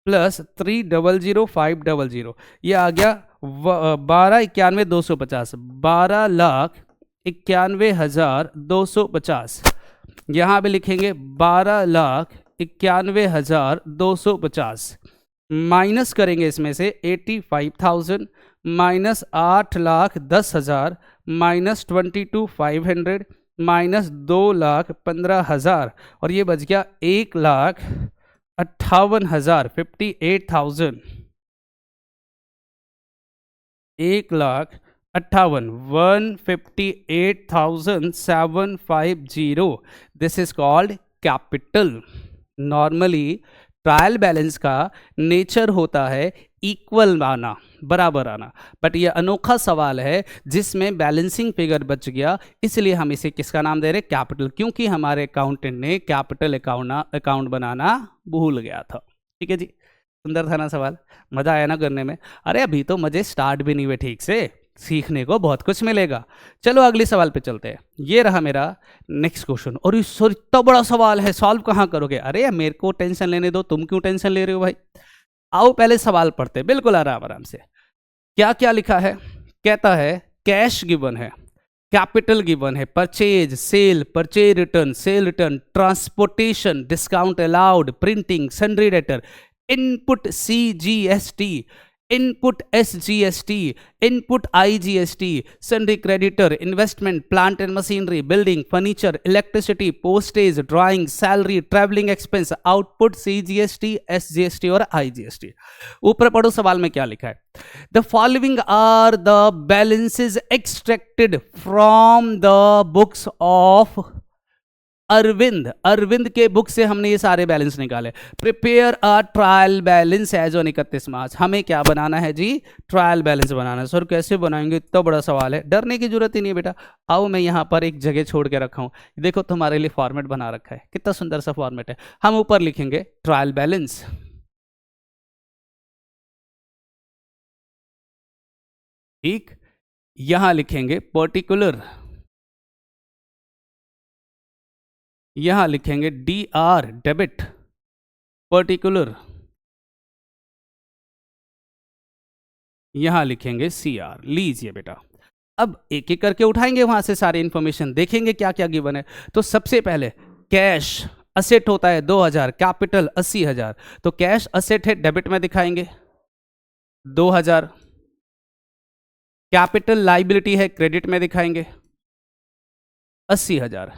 प्लस 3,00500, ये आ गया 12,91,250, 12,91,250। यहाँ पे लिखेंगे 12,91,250, माइनस करेंगे इसमें से 85,000 माइनस 8,10,000 माइनस 22,500 माइनस 2,15,000, और ये बच गया 1,58,000, 58,000, 1,58,000, 158,750। This is called capital. Normally trial balance का नेचर होता है इक्वल आना, बराबर आना, बट ये अनोखा सवाल है जिसमें बैलेंसिंग फिगर बच गया, इसलिए हम इसे किसका नाम दे रहे, कैपिटल, क्योंकि हमारे अकाउंटेंट ने कैपिटल अकाउंट बनाना भूल गया था। ठीक है जी, सुंदर था ना सवाल, मजा आया ना करने में। अरे अभी तो मजे स्टार्ट भी नहीं हुए ठीक से, सीखने को बहुत कुछ मिलेगा। चलो अगले सवाल पे चलते हैं। ये रहा मेरा नेक्स्ट क्वेश्चन, और सॉरी इतना बड़ा सवाल है, सॉल्व कहाँ करोगे, अरे यार मेरे को टेंशन लेने दो, तुम क्यों टेंशन ले रहे हो भाई। आओ पहले सवाल पढ़ते हैं, बिल्कुल आराम आराम से। क्या क्या लिखा है, कहता है कैश गिवन है, कैपिटल गिवन है, purchase, sale, purchase return, sale return, transportation, discount allowed, printing, sundry debtor, input CGST, input SGST, input IGST, sundry creditor, investment, plant and machinery, building, furniture, electricity, postage, drawing, salary, travelling expense, output CGST, SGST और IGST। ऊपर पढ़ो सवाल में क्या लिखा है, the following are the balances extracted from the books of Arvind. Arvind के बुक से हमने ये सारे बैलेंस निकाले। Prepare a trial balance as on 31 March. हमें क्या बनाना है जी, ट्रायल बैलेंस बनाना है। सर कैसे बनाएंगे, इतना बड़ा सवाल है, डरने की जरूरत ही नहीं है बेटा। आओ मैं यहाँ पर एक जगह छोड़ के रखा हूँ, देखो तुम्हारे लिए फॉर्मेट बना रखा है, कितना सुंदर सा फॉर्मेट है। हम ऊपर लिखेंगे ट्रायल बैलेंस, ठीक, यहां लिखेंगे पर्टिकुलर, यहां लिखेंगे DR डेबिट, पर्टिकुलर यहां लिखेंगे CR। लीजिए बेटा, अब एक एक करके उठाएंगे वहां से सारी इंफॉर्मेशन, देखेंगे क्या क्या गिवन है। तो सबसे पहले कैश असेट होता है 2000, कैपिटल 80,000, तो कैश असेट है, डेबिट में दिखाएंगे 2000। कैपिटल लाइबिलिटी है, क्रेडिट में दिखाएंगे 80,000।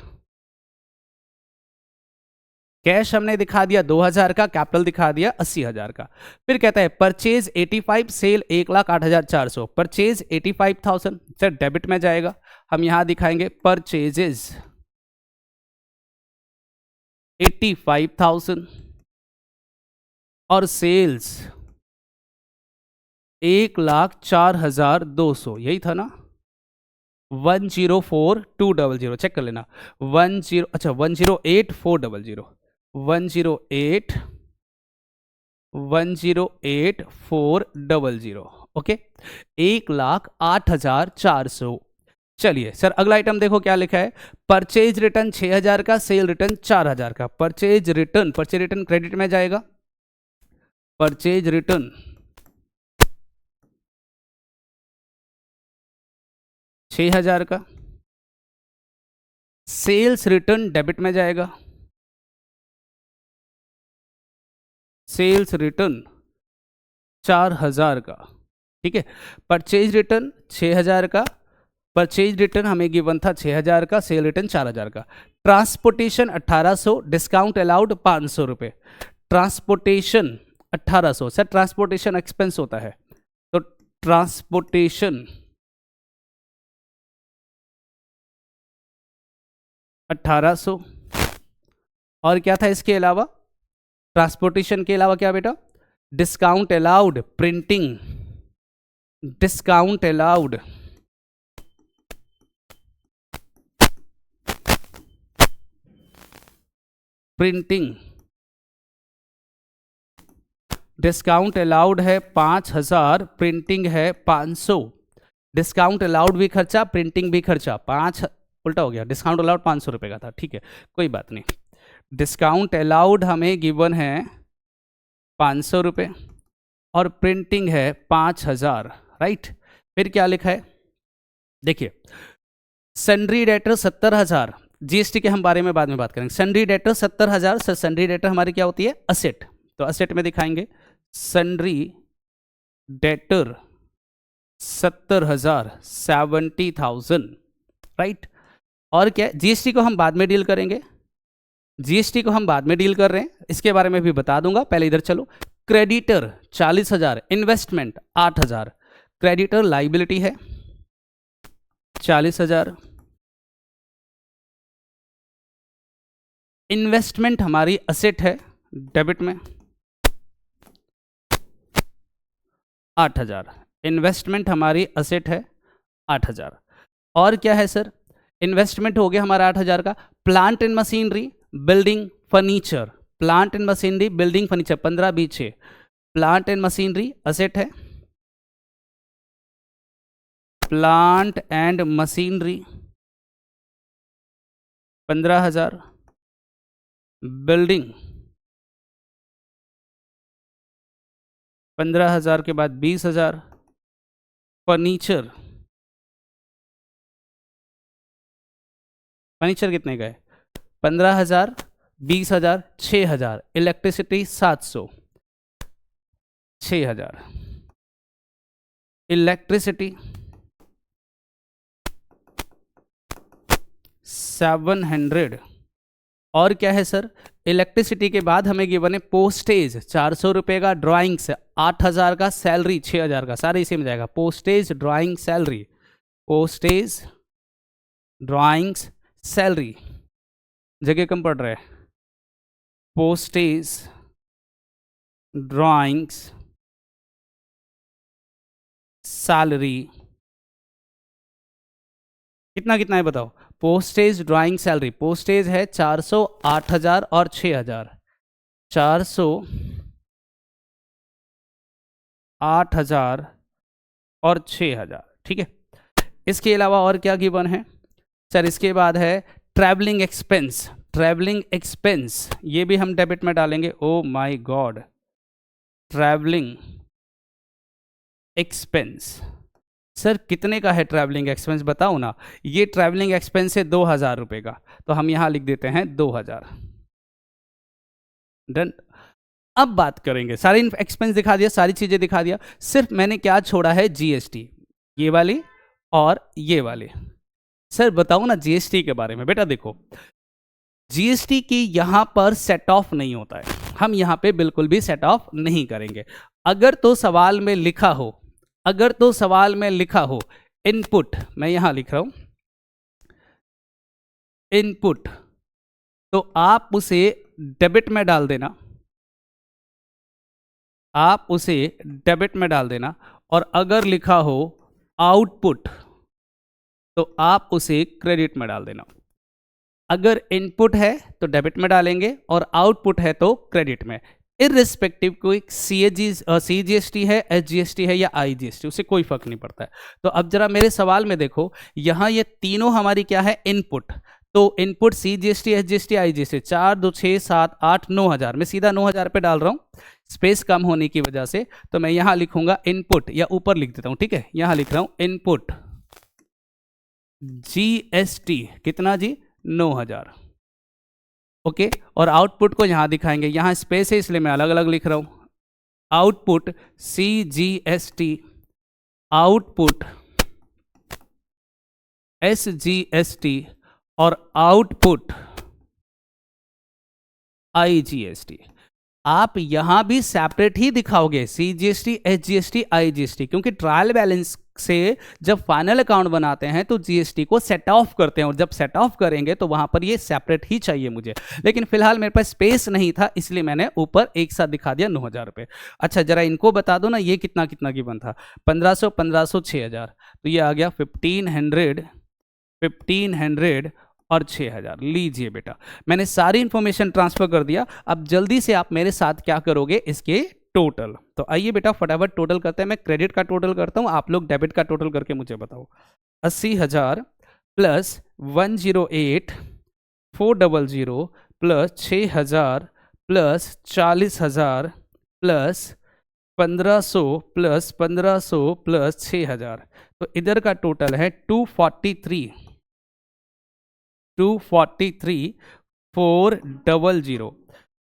कैश हमने दिखा दिया 2000 का, कैपिटल दिखा दिया 80,000 का। फिर कहता है purchase 85, sale 1,08,400, purchase 85,000, sir debit में जाएगा, हम यहां दिखाएंगे परचेजेस 85,000 और सेल्स 1,04,200, यही था ना, 104,200, चेक कर लेना, 10, अच्छा 108,400, 108,400, ओके, 1,08,400। चलिए सर अगला आइटम देखो क्या लिखा है, परचेज रिटर्न 6,000 का, सेल रिटर्न 4,000 का। परचेज रिटर्न क्रेडिट में जाएगा, परचेज रिटर्न 6,000 का, सेल्स रिटर्न डेबिट में जाएगा, सेल्स रिटर्न 4,000 का, ठीक है। परचेज रिटर्न 6,000 का, परचेज रिटर्न हमें गिवन था 6,000 का, सेल रिटर्न 4,000 का। ट्रांसपोर्टेशन 1,800, डिस्काउंट अलाउड 500 रुपये। ट्रांसपोर्टेशन 1,800, सर ट्रांसपोर्टेशन एक्सपेंस होता है, तो ट्रांसपोर्टेशन 1,800। और क्या था इसके अलावा, ट्रांसपोर्टेशन के अलावा क्या बेटा, discount allowed printing, discount allowed printing, discount allowed है 5,000, प्रिंटिंग है 500। डिस्काउंट अलाउड भी खर्चा, प्रिंटिंग भी खर्चा, 5 उल्टा हो गया, डिस्काउंट अलाउड 500 रुपये का था, ठीक है कोई बात नहीं। डिस्काउंट अलाउड हमें गिवन है 500 रुपये और प्रिंटिंग है 5,000, राइट। फिर क्या लिखा है, देखिए सन्ड्री डेटर 70,000, जीएसटी के हम बारे में बाद में बात करेंगे। Sundry debtor 70,000, sir sundry debtor हमारी क्या होती है, असेट, तो असेट में दिखाएंगे सन्ड्री डेटर 70,000, 70,000, राइट। और क्या, जीएसटी को हम बाद में डील करेंगे, जीएसटी को हम बाद में डील कर रहे हैं, इसके बारे में भी बता दूंगा, पहले इधर चलो। क्रेडिटर 40,000, इन्वेस्टमेंट 8,000, क्रेडिटर लाइबिलिटी है 40,000, इन्वेस्टमेंट हमारी असेट है, डेबिट में 8,000, इन्वेस्टमेंट हमारी असेट है 8,000। और क्या है सर, इन्वेस्टमेंट हो गया हमारा 8,000 का। Plant and machinery, building furniture, plant and machinery, building furniture 15/6, plant and machinery asset है, प्लांट एंड मशीनरी 15,000, बिल्डिंग 15,000 के बाद 20,000, फर्नीचर कितने का है, 15,000, 20,000, 6,000, इलेक्ट्रिसिटी 700, 6,000, इलेक्ट्रिसिटी 700। और क्या है सर, इलेक्ट्रिसिटी के बाद हमें गिवन है पोस्टेज 400 रुपये का, ड्राइंग्स 8,000 का, सैलरी 6,000 का, सारे इसी में जाएगा। Postage drawing salary, postage drawings salary, जगह कम पड़ रहा है, पोस्टेज ड्राइंग्स सैलरी कितना कितना है बताओ। पोस्टेज ड्राइंग सैलरी, पोस्टेज है 400, 8,000 और 6,000, 400, 8,000 और 6,000, ठीक है। इसके अलावा और क्या गिवन है सर, इसके बाद है ट्रैवलिंग एक्सपेंस, ट्रैवलिंग एक्सपेंस, ये भी हम डेबिट में डालेंगे। Oh my God, travelling expense, sir कितने का है ट्रैवलिंग एक्सपेंस बताओ ना। ये ट्रैवलिंग एक्सपेंस है 2000 रुपये का, तो हम यहां लिख देते हैं 2000। डन। अब बात करेंगे, सारे एक्सपेंस दिखा दिया, सारी चीजें दिखा दिया, सिर्फ मैंने क्या छोड़ा है, जीएसटी, ये वाली और ये वाली। सर बताओ ना जीएसटी के बारे में। बेटा देखो, जीएसटी की यहां पर सेट ऑफ नहीं होता है, हम यहां पे बिल्कुल भी सेट ऑफ नहीं करेंगे। अगर तो सवाल में लिखा हो, अगर तो सवाल में लिखा हो इनपुट, मैं यहां लिख रहा हूं इनपुट, तो आप उसे डेबिट में डाल देना, आप उसे डेबिट में डाल देना। और अगर लिखा हो आउटपुट, तो आप उसे क्रेडिट में डाल देना। अगर इनपुट है तो डेबिट में डालेंगे और आउटपुट है तो क्रेडिट में। इररिस्पेक्टिव कोई सीजीएसटी है, एसजीएसटी है या आईजीएसटी, उससे कोई फर्क नहीं पड़ता है। तो अब जरा मेरे सवाल में देखो, यहां ये तीनों हमारी क्या है, इनपुट। तो इनपुट सीजीएसटी, एसजीएसटी, आईजीएसटी, 4 2 6 7 8 9000, मैं सीधा 9000 पे डाल रहा हूं, स्पेस कम होने की वजह से। तो मैं यहां लिखूंगा इनपुट, या ऊपर लिख देता हूं, ठीक है, यहां लिख रहा हूं इनपुट जीएसटी कितना जी, 9000। ओके, और आउटपुट को यहां दिखाएंगे, यहां स्पेस है इसलिए मैं अलग अलग लिख रहा हूं। आउटपुट सीजीएसटी, आउटपुट एसजीएसटी और आउटपुट आईजीएसटी। आप यहां भी सेपरेट ही दिखाओगे, सीजीएसटी, एसजीएसटी, आईजीएसटी, क्योंकि ट्रायल बैलेंस से जब फाइनल अकाउंट बनाते हैं तो जीएसटी को सेट ऑफ करते हैं, और जब सेट ऑफ करेंगे तो वहां पर ये सेपरेट ही चाहिए मुझे। लेकिन फिलहाल मेरे पास स्पेस नहीं था, इसलिए मैंने ऊपर एक साथ दिखा दिया 9000 रुपये। अच्छा जरा इनको बता दो ना, ये कितना कितना की बन था, 1500 1500 6000, तो ये आ गया 1500 और 6000। लीजिए बेटा, मैंने सारी इंफॉर्मेशन ट्रांसफर कर दिया। अब जल्दी से आप मेरे साथ क्या करोगे, इसके टोटल। तो आइए बेटा फटाफट टोटल करते हैं। मैं क्रेडिट का टोटल करता हूं, आप लोग डेबिट का टोटल करके मुझे बताओ। 80,000 plus 108 400 plus 6000 plus 40,000 plus 1500 plus 1500 plus 6000, तो इधर का टोटल है 243 400।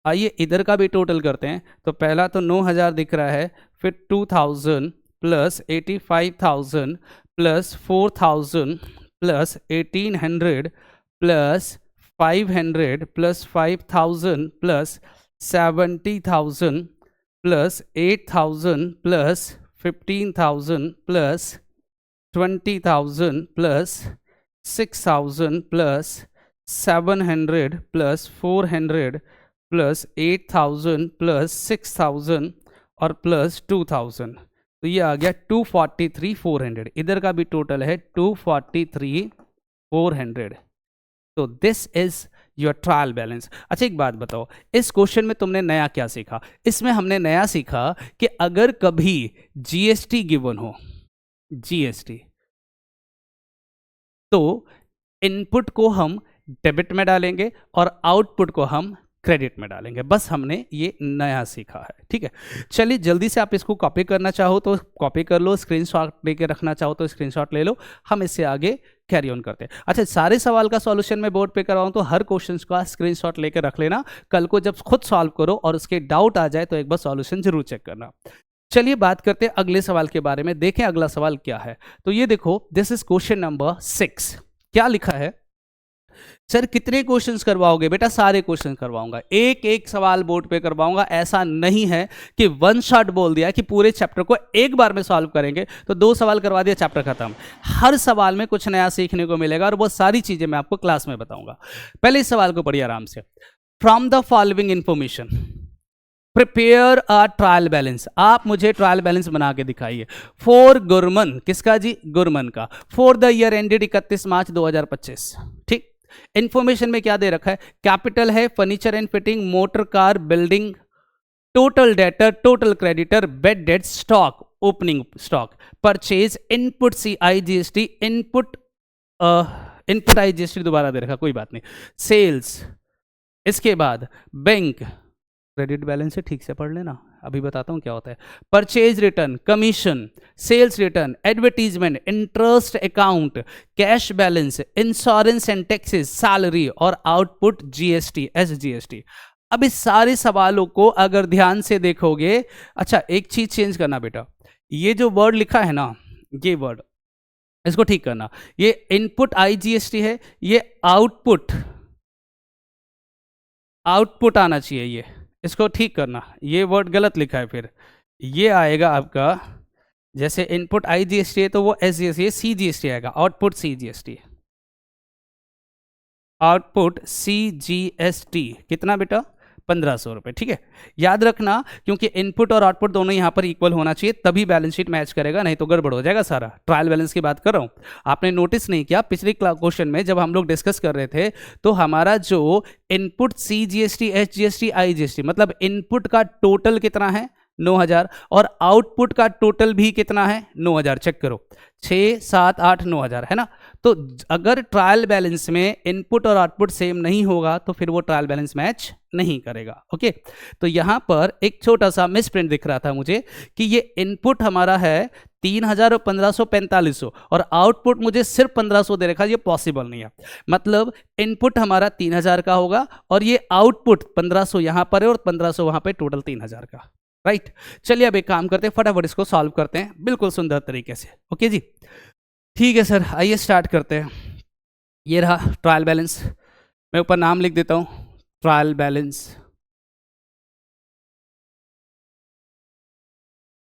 आइए इधर का भी टोटल करते हैं। तो पहला तो 9000 दिख रहा है, फिर 2000 plus 85,000 plus 4000 plus 1800 plus 500 plus 5000 plus 70,000 plus 8000 plus 15,000 plus 20,000 plus 6,000 plus 700 plus 400 plus 8,000 plus 6,000 और प्लस 2,000, तो ये आ गया 243,400। इधर का भी टोटल है 243,400। तो this is your trial balance. अच्छा एक बात बताओ, इस क्वेश्चन में तुमने नया क्या सीखा? इसमें हमने नया सीखा कि अगर कभी जीएसटी गिवन हो, जीएसटी, तो इनपुट को हम डेबिट में डालेंगे और आउटपुट को हम क्रेडिट में डालेंगे। बस हमने ये नया सीखा है, ठीक है। चलिए जल्दी से आप इसको कॉपी करना चाहो तो कॉपी कर लो, स्क्रीनशॉट लेके रखना चाहो तो स्क्रीनशॉट ले लो, हम इससे आगे कैरी ऑन करते हैं। अच्छा सारे सवाल का सॉल्यूशन मैं बोर्ड पे करवाऊं तो हर क्वेश्चन का स्क्रीनशॉट लेके रख लेना, कल को जब खुद सॉल्व करो और उसके डाउट आ जाए तो एक बार सॉल्यूशन जरूर चेक करना। चलिए बात करते हैं अगले सवाल के बारे में, देखें अगला सवाल क्या है। तो ये देखो, दिस इज क्वेश्चन नंबर 6। क्या लिखा है? सर कितने क्वेश्चंस करवाओगे? बेटा सारे क्वेश्चन करवाऊंगा, एक एक सवाल बोर्ड पे करवाऊंगा। ऐसा नहीं है कि वन शॉट बोल दिया कि पूरे चैप्टर को एक बार में सॉल्व करेंगे, तो 2 सवाल करवा दिया चैप्टर खत्म। हर सवाल में कुछ नया सीखने को मिलेगा और वो सारी चीजें मैं आपको क्लास में बताऊंगा। पहले इस सवाल को पढ़िए आराम से। From the following information prepare a trial balance. आप मुझे ट्रायल बैलेंस बना के दिखाइए फॉर गुरमन, किसका जी? गुरमन का, for the year ended 31 March 2025। ठीक, इंफॉर्मेशन में क्या दे रखा है? कैपिटल है, furniture and fitting, motor car, building, total debtor, total creditor, bad debt, stock, opening stock, purchase, input C IGST, input IGST दोबारा दे रखा, कोई बात नहीं, सेल्स, इसके बाद बैंक, क्रेडिट बैलेंस से ठीक से पढ़ लेना, अभी बताता हूँ क्या होता है। Purchase return, commission, sales return, advertisement, interest account, cash balance, insurance and taxes, salary और आउटपुट, जीएसटी, एसजीएसटी। अब इस सारे सवालों को अगर ध्यान से देखोगे, अच्छा एक चीज चेंज करना बेटा, ये जो वर्ड लिखा है ना, ये वर्ड इसको ठीक करना, ये इनपुट आईजीएसटी है, ये आउटपुट, आउटपुट आना चाहिए, ये इसको ठीक करना, ये वर्ड गलत लिखा है, फिर ये आएगा आपका, जैसे इनपुट आईजीएसटी है तो वो एसजीएसटी, सीजीएसटी आएगा, आउटपुट सीजीएसटी, आउटपुट सीजीएसटी कितना बेटा, 1500 रुपये, ठीक है। याद रखना, क्योंकि इनपुट और आउटपुट दोनों यहां पर इक्वल होना चाहिए, तभी बैलेंस शीट मैच करेगा, नहीं तो गड़बड़ हो जाएगा सारा। ट्रायल बैलेंस की बात कर रहा हूं, आपने नोटिस नहीं किया पिछले क्वेश्चन में जब हम लोग डिस्कस कर रहे थे, तो हमारा जो इनपुट सीजीएसटी, एसजीएसटी, आईजीएसटी, मतलब इनपुट का टोटल कितना है 9000, और आउटपुट का टोटल भी कितना है 9000, चेक करो 6, 7, 8, 9000 है ना। तो अगर ट्रायल बैलेंस में इनपुट और आउटपुट सेम नहीं होगा तो फिर वो ट्रायल बैलेंस मैच नहीं करेगा। ओके, तो यहां पर एक छोटा सा मिसप्रिंट दिख रहा था मुझे कि ये इनपुट हमारा है 3000 और 1500 4500, और आउटपुट मुझे सिर्फ 1500 दे रखा है, ये पॉसिबल नहीं है। मतलब इनपुट हमारा 3000 का होगा और ये आउटपुट 1500 यहां पर है और 1500 वहां पे, टोटल 3000 का, राइट। चलिए अब एक काम करते हैं, फटाफट इसको सॉल्व करते हैं बिल्कुल सुंदर तरीके से। ओके जी, ठीक है सर, आइए स्टार्ट करते हैं। ये रहा ट्रायल बैलेंस, मैं ऊपर नाम लिख देता हूं, ट्रायल बैलेंस।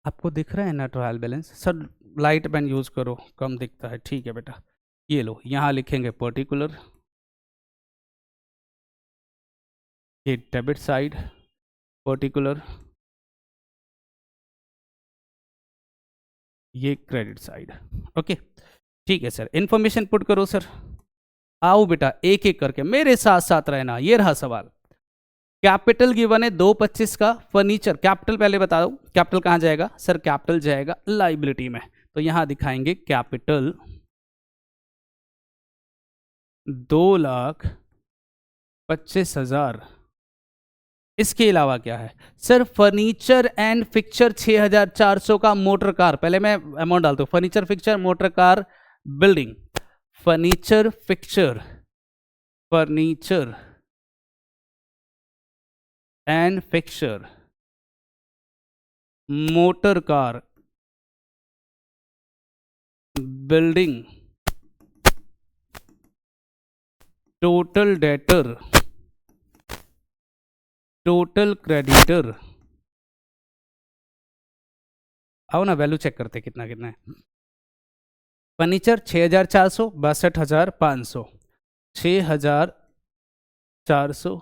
आपको दिख रहा है ना trial balance? Sir light pen use करो, कम दिखता है। ठीक है बेटा, ये लो, यहां लिखेंगे पर्टिकुलर, ये डेबिट साइड, पर्टिकुलर, ये क्रेडिट साइड। ओके ठीक है सर, इंफॉर्मेशन पुट करो सर। आओ बेटा एक एक करके मेरे साथ साथ रहना। ये रहा सवाल, कैपिटल गिवन है 225 का, फर्नीचर कैपिटल पहले बता दो, कैपिटल कहां जाएगा सर? कैपिटल जाएगा लाइबिलिटी में, तो यहां दिखाएंगे कैपिटल 2,25,000। इसके अलावा क्या है सर? फर्नीचर एंड फिक्चर 6,400 का, मोटर कार, पहले मैं अमाउंट डालता हूं, furniture fixture motor car building, furniture fixture, furniture and fixture motor car building, total debtor, total creditor. आओ ना वैल्यू चेक करते कितना कितना है। फर्नीचर 6,400, 62,500, 6,400,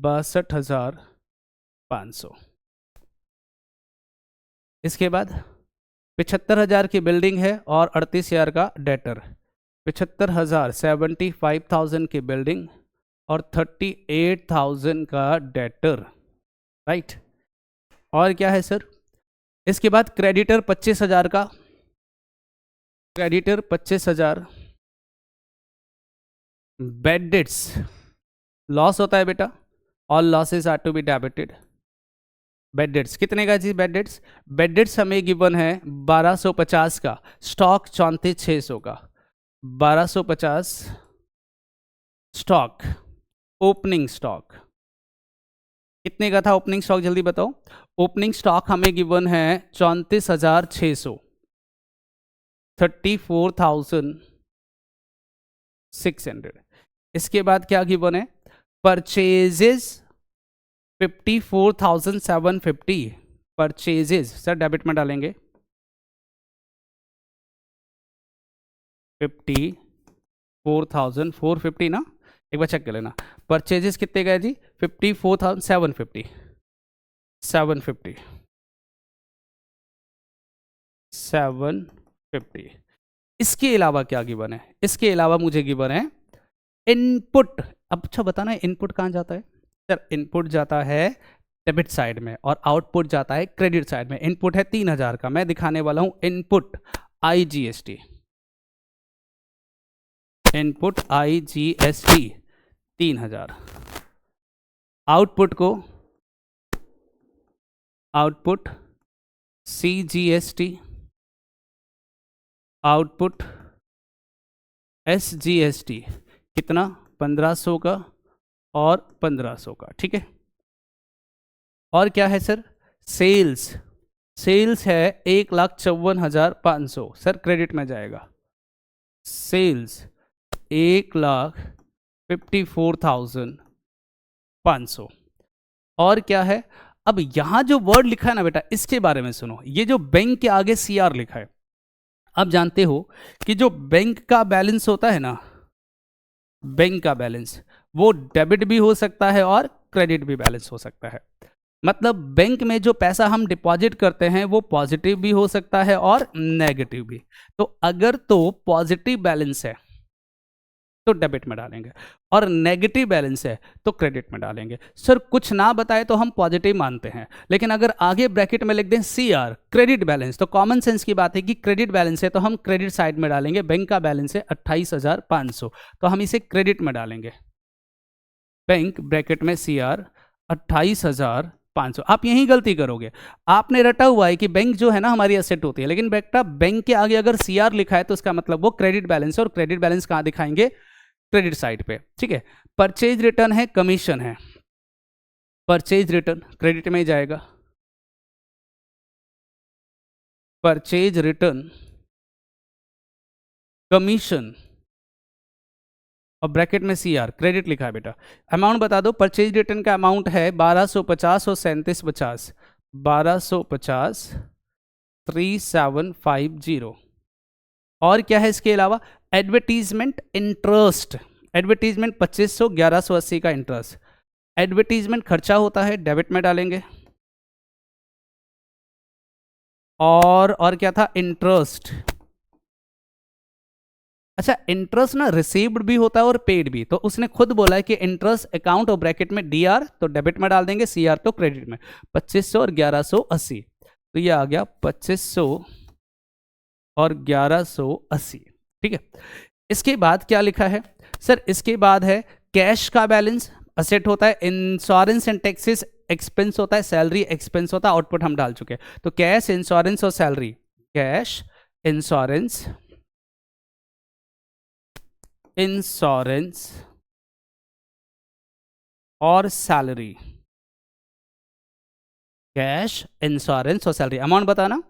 62,500। इसके बाद 75,000 की बिल्डिंग है और 38,000 का डेटर, 75,000 75,000 की बिल्डिंग और 38,000 का डेटर, राइट। और क्या है सर? इसके बाद क्रेडिटर 25,000 का, क्रेडिटर 25,000, बैड डेट्स, लॉस होता है बेटा, all losses are to be debited. Bad debts कितने का जी? बैड डेट्स, बैड डेट्स हमें गिवन है 1250 का, स्टॉक 34,600 का, 1250 स्टॉक, ओपनिंग स्टॉक कितने का था? ओपनिंग स्टॉक जल्दी बताओ। ओपनिंग स्टॉक हमें गिवन है 34,600, 34,600। इसके बाद क्या गिवन है? परचेजेस 54,750, परचेजेस सर डेबिट में डालेंगे 54,450 ना, एक बार चेक कर लेना। परचेजेस कितने गए जी? 54,750, 750। इसके अलावा क्या गिवन है? इसके अलावा मुझे गिवन है इनपुट। अब अच्छा बताना इनपुट कहां जाता है सर? इनपुट जाता है डेबिट साइड में और आउटपुट जाता है क्रेडिट साइड में। इनपुट है 3,000 का, मैं दिखाने वाला हूं input IGST, input IGST 3,000, output को आउटपुट CGST, आउटपुट SGST, कितना 1500 का और 1500 का, ठीक है। और क्या है सर, सेल्स, सेल्स है 1,54,500, सर क्रेडिट में जाएगा। सेल्स 1,54,500। और क्या है, अब यहां जो वर्ड लिखा है ना बेटा, इसके बारे में सुनो। ये जो बैंक के आगे CR लिखा है, आप जानते हो कि जो बैंक का बैलेंस होता है ना, बैंक का बैलेंस वो डेबिट भी हो सकता है और क्रेडिट भी बैलेंस हो सकता है। मतलब बैंक में जो पैसा हम डिपॉजिट करते हैं वो पॉजिटिव भी हो सकता है और नेगेटिव भी। तो अगर तो पॉजिटिव बैलेंस है तो डेबिट में डालेंगे, और नेगेटिव बैलेंस है तो क्रेडिट में डालेंगे। सर कुछ ना बताए तो हम पॉजिटिव मानते हैं, लेकिन अगर आगे ब्रैकेट में लिख दें CR, क्रेडिट बैलेंस, तो कॉमन सेंस की बात है कि क्रेडिट बैलेंस है तो हम क्रेडिट साइड में डालेंगे। बैंक का बैलेंस है 28,500, तो हम इसे क्रेडिट में डालेंगे। बैंक ब्रैकेट में CR 28,500। आप यही गलती करोगे, आपने रटा हुआ है कि बैंक जो है ना हमारी एसेट होती है, लेकिन बेटा बैंक के आगे अगर CR लिखा है तो इसका मतलब वो क्रेडिट बैलेंस है, और क्रेडिट बैलेंस कहां दिखाएंगे, क्रेडिट साइड पे, ठीक है। परचेज रिटर्न है, कमीशन है, परचेज रिटर्न क्रेडिट में जाएगा। परचेज रिटर्न, कमीशन और ब्रैकेट में CR, क्रेडिट लिखा है बेटा। अमाउंट बता दो, परचेज रिटर्न का अमाउंट है 1250 और 3750, 1250 3750। और क्या है इसके अलावा, एडवर्टीजमेंट इंटरेस्ट, एडवर्टीजमेंट 2500, 1180 का इंटरेस्ट। एडवर्टीजमेंट खर्चा होता है, डेबिट में डालेंगे। और क्या था, इंटरेस्ट। अच्छा, इंटरेस्ट ना रिसीव्ड भी होता है और पेड भी, तो उसने खुद बोला है कि इंटरेस्ट अकाउंट और ब्रैकेट में DR, तो डेबिट में डाल देंगे, CR तो क्रेडिट में। 2500 और 1180, तो ये आ गया 2500 और 1180, ठीक है। इसके बाद क्या लिखा है सर, इसके बाद है कैश का बैलेंस, असेट होता है, इंश्योरेंस एंड टैक्सेस एक्सपेंस होता है, सैलरी एक्सपेंस होता है, आउटपुट हम डाल चुके हैं। तो कैश, इंश्योरेंस और सैलरी, कैश, इंश्योरेंस, इंश्योरेंस और सैलरी, कैश, इंश्योरेंस और सैलरी। अमाउंट बताना,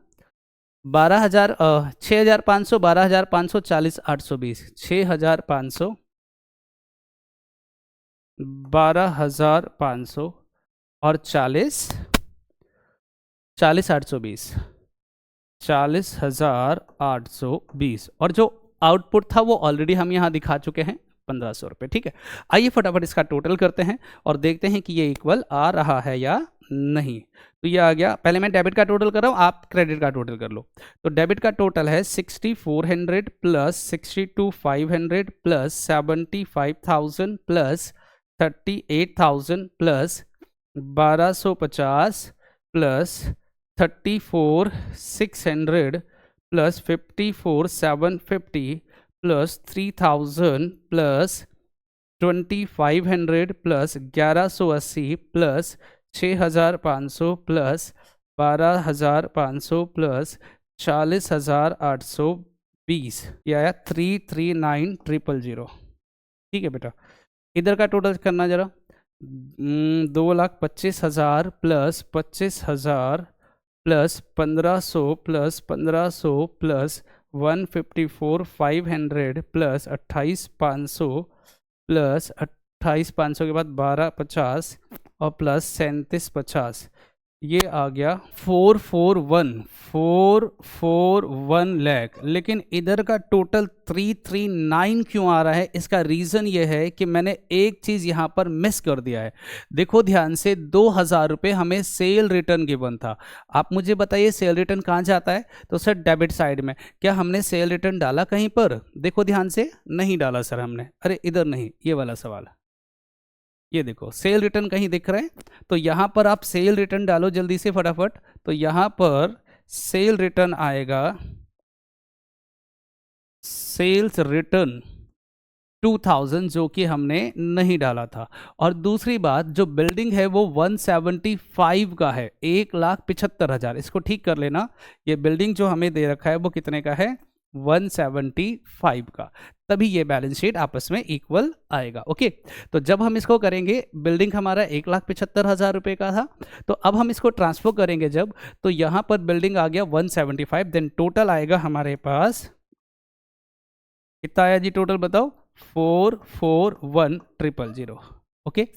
12,000, 6,500, 12,500, 40,820, 6,500, 12,500 और 40,820, 40,820। और जो आउटपुट था वो ऑलरेडी हम यहाँ दिखा चुके हैं, 1,500 रुपये, ठीक है। आइए फटाफट इसका टोटल करते हैं और देखते हैं कि ये इक्वल आ रहा है या नहीं। तो ये आ गया, पहले मैं डेबिट का टोटल कर रहा हूँ, आप क्रेडिट का टोटल कर लो। तो डेबिट का टोटल है 6,400 plus 62,500 plus 75,000 plus 38,000 plus 1,250 plus 34,600 plus 54,750 plus 3,000 plus 2,500 plus 1,180 plus 6,500 plus 12,500 plus 40,820, ये आया 339,000। ठीक है बेटा, इधर का टोटल करना जरा, 2,25,000 plus 25,000 plus 1,500 plus 1,500 plus 154,500 plus 28,500 plus 28,500 के बाद 12,50 और प्लस 37,50, ये आ गया 441 लाख। लेकिन इधर का टोटल 339 क्यों आ रहा है? इसका रीज़न ये है कि मैंने एक चीज़ यहाँ पर मिस कर दिया है। देखो ध्यान से, 2,000 रुपये हमें सेल रिटर्न गिवन था। आप मुझे बताइए सेल रिटर्न कहाँ जाता है? तो सर डेबिट साइड में। क्या हमने सेल रिटर्न डाला कहीं पर? देखो ध्यान से, नहीं डाला सर हमने। अरे इधर नहीं, ये वाला सवाल, ये देखो सेल रिटर्न कहीं दिख रहे हैं? तो यहाँ पर आप सेल रिटर्न डालो जल्दी से फटाफट। तो यहाँ पर सेल रिटर्न आएगा, सेल्स रिटर्न 2000 जो कि हमने नहीं डाला था। और दूसरी बात, जो बिल्डिंग है वो 175 का है, 1,75,000। इसको ठीक कर लेना, ये बिल्डिंग जो हमें दे रखा है वो कितने का है, 175 का। तभी ये बैलेंस शीट आपस में इक्वल आएगा। ओके, तो जब हम इसको करेंगे, बिल्डिंग हमारा 1,75,000 रुपये का था, तो अब हम इसको ट्रांसफर करेंगे जब, तो यहाँ पर बिल्डिंग आ गया 175, देन टोटल आएगा हमारे पास कितना आया जी, टोटल बताओ, 441,000। ओके,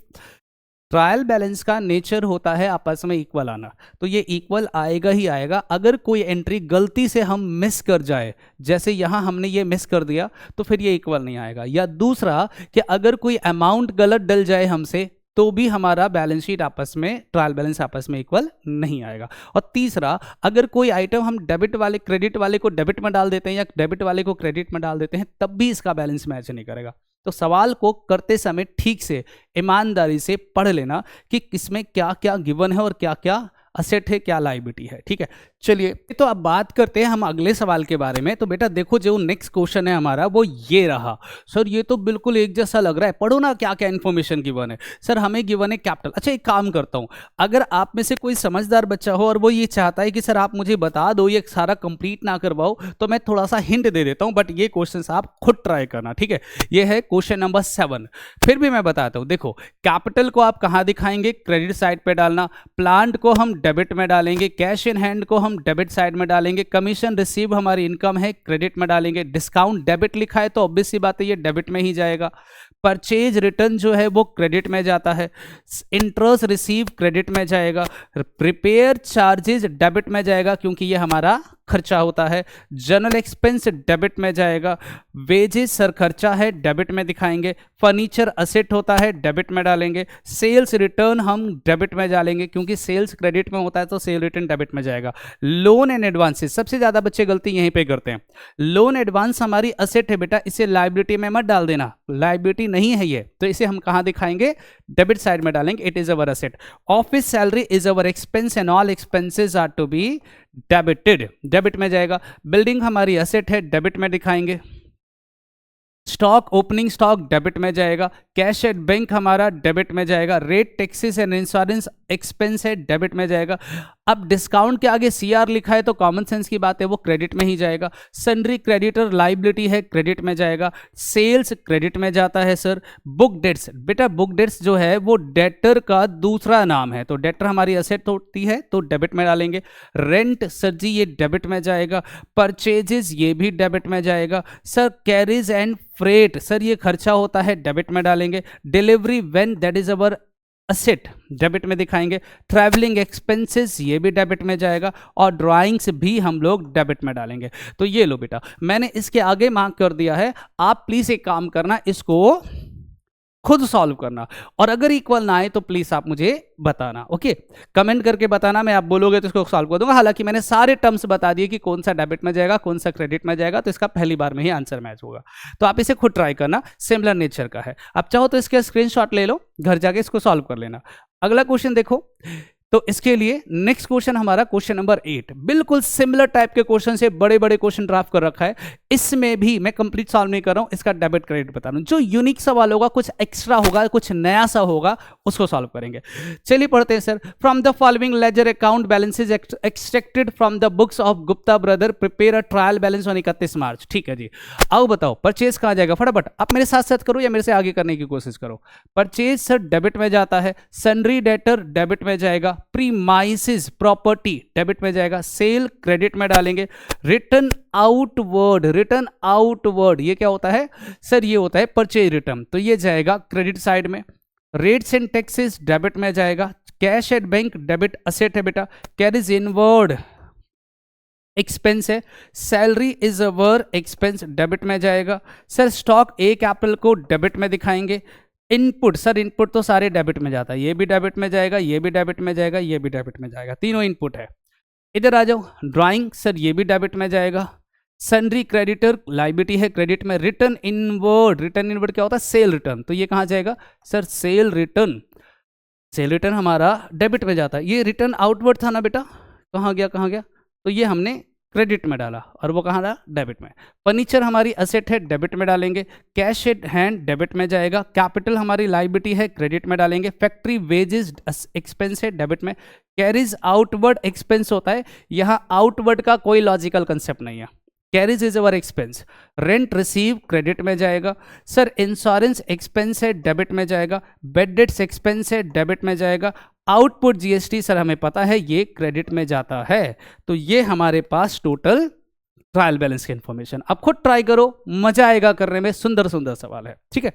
ट्रायल बैलेंस का नेचर होता है आपस में इक्वल आना, तो ये इक्वल आएगा ही आएगा। अगर कोई एंट्री गलती से हम मिस कर जाए, जैसे यहाँ हमने ये मिस कर दिया, तो फिर ये इक्वल नहीं आएगा। या दूसरा कि अगर कोई अमाउंट गलत डल जाए हमसे, तो भी हमारा बैलेंस शीट आपस में, ट्रायल बैलेंस आपस में इक्वल नहीं आएगा। और तीसरा, अगर कोई आइटम हम डेबिट वाले क्रेडिट वाले को डेबिट में डाल देते हैं या डेबिट वाले को क्रेडिट में डाल देते हैं, तब भी इसका बैलेंस मैच नहीं करेगा। तो सवाल को करते समय ठीक से ईमानदारी से पढ़ लेना कि किसमें क्या क्या गिवन है और क्या क्या असेट है, क्या लायबिलिटी है। ठीक है, चलिए तो अब बात करते हैं हम अगले सवाल के बारे में। तो बेटा देखो, जो नेक्स्ट क्वेश्चन है हमारा वो ये रहा। सर ये तो बिल्कुल एक जैसा लग रहा है, पढ़ो ना क्या क्या इन्फॉर्मेशन गिवन है। सर हमें गिवन है कैपिटल। अच्छा एक काम करता हूँ, अगर आप में से कोई समझदार बच्चा हो और वो ये चाहता है कि सर आप मुझे बता दो, ये सारा कंप्लीट ना करवाओ, तो मैं थोड़ा सा हिंट दे देता हूँ, बट ये क्वेश्चन आप खुद ट्राई करना। ठीक है, ये है क्वेश्चन नंबर 7। फिर भी मैं बताता हूँ, देखो कैपिटल को आप कहाँ दिखाएंगे, क्रेडिट साइड पे डालना, प्लांट को हम डेबिट में डालेंगे, कैश इन हैंड को हम डेबिट साइड में डालेंगे, कमीशन रिसीव हमारी इनकम है क्रेडिट में डालेंगे, डिस्काउंट डेबिट लिखा है तो ऑब्वियस सी बात है ये डेबिट में ही जाएगा, परचेज रिटर्न जो है वो क्रेडिट में जाता है, इंटरेस्ट रिसीव क्रेडिट में जाएगा, रिपेयर चार्जेस डेबिट में जाएगा क्योंकि ये हमारा खर्चा होता है, जनरल एक्सपेंस डेबिट में जाएगा, वेजेस सर खर्चा है डेबिट में दिखाएंगे, फर्नीचर असेट होता है डेबिट में डालेंगे, सेल्स रिटर्न हम डेबिट में डालेंगे क्योंकि सेल्स क्रेडिट में होता है तो सेल रिटर्न डेबिट में जाएगा। लोन एंड एडवांसेस, सबसे ज्यादा बच्चे गलती यहीं पे करते हैं। लोन एडवांस हमारी असेट है बेटा, इसे लायबिलिटी में मत डाल देना, लायबिलिटी नहीं है ये, तो इसे हम कहां दिखाएंगे, डेबिट साइड में डालेंगे, it is our asset. Office salary is our expense and all expenses are to be debited, debit में जाएगा। बिल्डिंग हमारी असेट है, डेबिट में दिखाएंगे। स्टॉक, ओपनिंग स्टॉक डेबिट में जाएगा। कैश एट बैंक हमारा डेबिट में जाएगा। Rate, taxes and insurance expense है, डेबिट में जाएगा। अब डिस्काउंट के आगे सीआर लिखा है तो कॉमन सेंस की बात है, वो क्रेडिट में ही जाएगा। सन्ड्री क्रेडिटर लाइबिलिटी है, क्रेडिट में जाएगा। सेल्स क्रेडिट में जाता है सर। बुक डेट्स, बेटा बुक डेट्स जो है वो डेटर का दूसरा नाम है, तो डेटर हमारी असेट होती है तो डेबिट में डालेंगे। रेंट सर जी ये डेबिट में जाएगा। परचेजेस ये भी डेबिट में जाएगा sir. Carries and freight sir ये खर्चा होता है, डेबिट में डालेंगे। Delivery when that is our asset, debit में दिखाएंगे। ट्रैवलिंग एक्सपेंसेस ये भी डेबिट में जाएगा और ड्राइंग्स भी हम लोग डेबिट में डालेंगे। तो ये लो बेटा, मैंने इसके आगे मार्क कर दिया है, आप प्लीज एक काम करना, इसको खुद सॉल्व करना, और अगर इक्वल ना आए तो प्लीज आप मुझे बताना। ओके, कमेंट करके बताना, मैं आप बोलोगे तो इसको सॉल्व कर दूंगा। हालांकि मैंने सारे टर्म्स बता दिए कि कौन सा डेबिट में जाएगा, कौन सा क्रेडिट में जाएगा, तो इसका पहली बार में ही आंसर मैच होगा। तो आप इसे खुद ट्राई करना, सिमिलर नेचर का है। आप चाहो तो इसके स्क्रीनशॉट ले लो, घर जाके इसको सॉल्व कर लेना। अगला क्वेश्चन देखो, तो इसके लिए नेक्स्ट क्वेश्चन हमारा क्वेश्चन नंबर 8, बिल्कुल सिमिलर टाइप के क्वेश्चन से बड़े बड़े क्वेश्चन ड्राफ्ट कर रखा है। इसमें भी मैं कंप्लीट सॉल्व नहीं कर रहा हूं, इसका डेबिट क्रेडिट बता रहा हूं। जो यूनिक सवाल होगा, कुछ एक्स्ट्रा होगा, कुछ नया सा होगा, उसको सॉल्व करेंगे। चलिए पढ़ते हैं sir. From the following ledger account balances extracted from the books of Gupta brother, prepare a trial balance on 31 मार्च। ठीक है जी, आओ बताओ परचेज कहां जाएगा, फटाफट आप मेरे साथ साथ करो या मेरे से आगे करने की कोशिश करो। परचेज सर डेबिट में जाता है। सन्ड्री डेटर डेबिट में जाएगा। प्रीमाइस प्रॉपर्टी डेबिट में जाएगा। सेल क्रेडिट में डालेंगे। रिटर्न आउटवर्ड, रिटर्न आउटवर्ड ये क्या होता है सर, ये होता है परचेज रिटर्न, तो ये जाएगा क्रेडिट साइड में। रेट्स एंड टैक्सेस डेबिट में जाएगा। Cash at bank debit asset है बेटा। कैरीज इनवर्ड एक्सपेंस है। Salary is our expense debit में जाएगा सर। स्टॉक ए कैपिटल को डेबिट में दिखाएंगे। इनपुट सर, इनपुट तो सारे डेबिट में जाता है, ये भी डेबिट में जाएगा, ये भी डेबिट में जाएगा, ये भी डेबिट में जाएगा, तीनों इनपुट है। इधर आ जाओ, ड्राइंग सर ये भी डेबिट में जाएगा। सन्ड्री क्रेडिटर लाइबिलिटी है, क्रेडिट में। रिटर्न इनवर्ड, रिटर्न इनवर्ड क्या होता है, सेल रिटर्न, तो ये कहां जाएगा sir, cell return. Sale return हमारा डेबिट में जाता है। ये रिटर्न आउटवर्ड था ना बेटा, कहां गया कहां गया, तो ये हमने क्रेडिट में डाला और वो कहाँ डाला, डेबिट में। फर्नीचर हमारी असेट है, डेबिट में डालेंगे। कैश एट हैंड डेबिट में जाएगा। कैपिटल हमारी लायबिलिटी है, क्रेडिट में डालेंगे। फैक्ट्री वेजेस एक्सपेंस है, डेबिट में। कैरीज आउटवर्ड एक्सपेंस होता है, यहाँ आउटवर्ड का कोई लॉजिकल कंसेप्ट नहीं है। Carries is our expense. Rent receive credit में जाएगा। सर इंश्योरेंस एक्सपेंस है, डेबिट में जाएगा। बेड डेट्स एक्सपेंस है, डेबिट में जाएगा। आउटपुट जीएसटी सर हमें पता है ये क्रेडिट में जाता है। तो ये हमारे पास टोटल ट्रायल बैलेंस की इंफॉर्मेशन। अब खुद ट्राई करो, मजा आएगा करने में, सुंदर सुंदर सवाल है, ठीक है।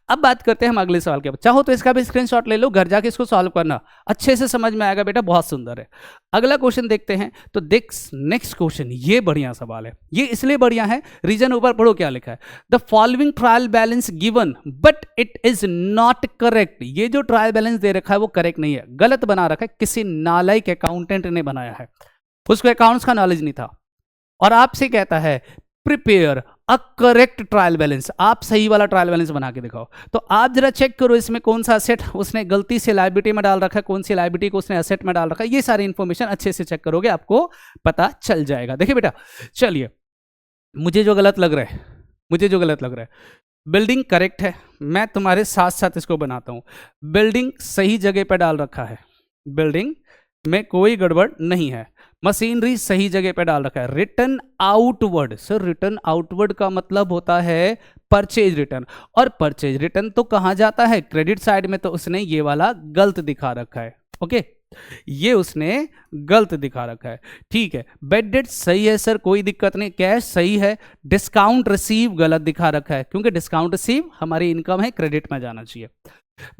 अब बात करते हैं हम अगले सवाल के। चाहो तो इसका भी स्क्रीनशॉट ले लो, घर जाके इसको सॉल्व करना, अच्छे से समझ में आएगा बेटा, बहुत सुंदर है। अगला क्वेश्चन देखते हैं। तो देख नेक्स्ट क्वेश्चन, ये बढ़िया सवाल है। ये इसलिए बढ़िया है, रीजन ऊपर पढ़ो क्या लिखा है। The following trial balance given but it is not correct. ये जो ट्रायल बैलेंस दे रखा है वो करेक्ट नहीं है, गलत बना रखा है, किसी नालायक अकाउंटेंट ने बनाया है, उसको अकाउंट्स का नॉलेज नहीं था और आपसे कहता है prepare a correct trial balance, आप सही वाला ट्रायल बैलेंस बना के दिखाओ। तो आप जरा चेक करो इसमें कौन सा असेट उसने गलती से लायबिलिटी में डाल रखा है, कौन सी लायबिलिटी को उसने असेट में डाल रखा है। ये सारी इंफॉर्मेशन अच्छे से चेक करोगे, आपको पता चल जाएगा। देखिए बेटा, चलिए मुझे जो गलत लग रहा है, बिल्डिंग करेक्ट है, मैं तुम्हारे साथ साथ इसको बनाता हूं। बिल्डिंग सही जगह पर डाल रखा है, बिल्डिंग में कोई गड़बड़ नहीं है। मशीनरी सही जगह पे डाल रखा है। Return outward, sir return outward का मतलब होता है परचेज रिटर्न, और परचेज रिटर्न तो कहां जाता है, क्रेडिट साइड में। तो उसने ये वाला गलत दिखा रखा है, ओके, ये उसने गलत दिखा रखा है, ठीक है। बेड डेट सही है सर, कोई दिक्कत नहीं। कैश सही है। डिस्काउंट रिसीव गलत दिखा रखा है, क्योंकि डिस्काउंट रिसीव हमारी इनकम है, क्रेडिट में जाना चाहिए।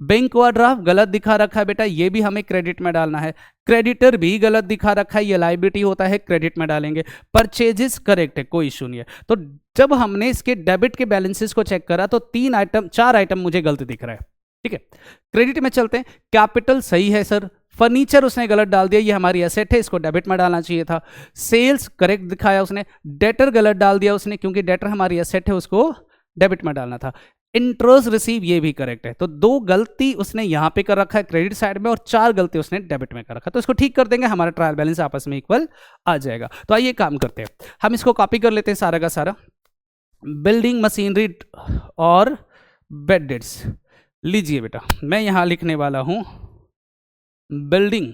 बैंक ओवरड्राफ्ट गलत दिखा रखा है बेटा, ये भी हमें क्रेडिट में डालना है। क्रेडिटर भी गलत दिखा रखा है, ये लायबिलिटी होता है, क्रेडिट में डालेंगे। परचेजेस करेक्ट है, कोई इशू नहीं है। तो जब हमने इसके डेबिट के बैलेंसेस को चेक करा तो 4 आइटम मुझे गलत दिख रहा है, ठीक है। क्रेडिट में चलते हैं। कैपिटल सही है सर, फर्नीचर उसने गलत डाल दिया, ये हमारी एसेट है, इसको डेबिट में डालना चाहिए था। सेल्स करेक्ट दिखाया उसने। डेटर गलत डाल दिया उसने, क्योंकि डेटर हमारी एसेट है, उसको डेबिट में डालना था। इंटरेस्ट रिसीव ये भी करेक्ट है। तो 2 गलती उसने यहां पे कर रखा है क्रेडिट साइड में, और 4 गलती उसने डेबिट में कर रखा है। तो इसको ठीक कर देंगे, हमारा ट्रायल बैलेंस आपस में इक्वल आ जाएगा। तो आइए काम करते हैं, हम इसको कॉपी कर लेते हैं सारा का सारा। बिल्डिंग मशीनरी और बेड डेट्स लीजिए बेटा, मैं यहां लिखने वाला हूं बिल्डिंग,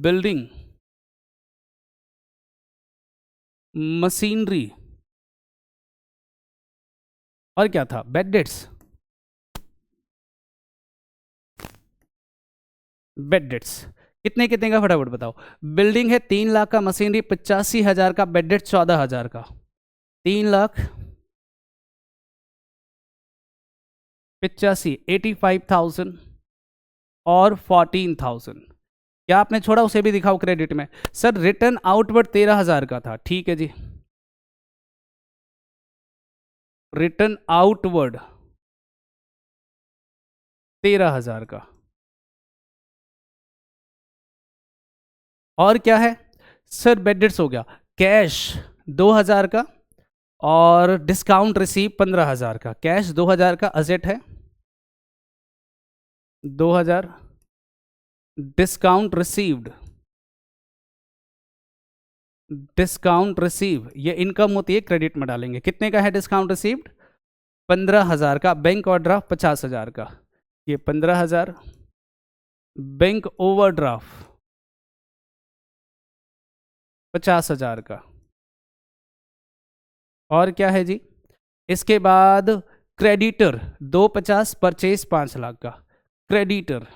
बिल्डिंग मशीनरी और क्या था, बेड डेट्स, बेड डेट्स कितने कितने का फटाफट बताओ। बिल्डिंग है 3 लाख का, मशीनरी 85,000 का, बेड डेट 14,000 का। 3,85,000 85,000 और 14,000। क्या आपने छोड़ा, उसे भी दिखाओ क्रेडिट में। सर रिटर्न आउटवर्ड 13,000 का था, ठीक है जी। रिटर्न आउटवर्ड 13,000 का। और क्या है सर, बेड डेट्स हो गया। कैश 2,000 का और डिस्काउंट रिसीव 15,000 का। कैश 2,000 का असेट है, 2,000। डिस्काउंट रिसीव्ड, डिस्काउंट रिसीव ये इनकम होती है, क्रेडिट में डालेंगे। कितने का है डिस्काउंट रिसीव्ड, 15,000 का। बैंक ओवरड्राफ्ट 50,000 का, ये 15,000। बैंक ओवरड्राफ्ट 50,000 का। और क्या है जी, इसके बाद क्रेडिटर 250, परचेज 5 लाख का। क्रेडिटर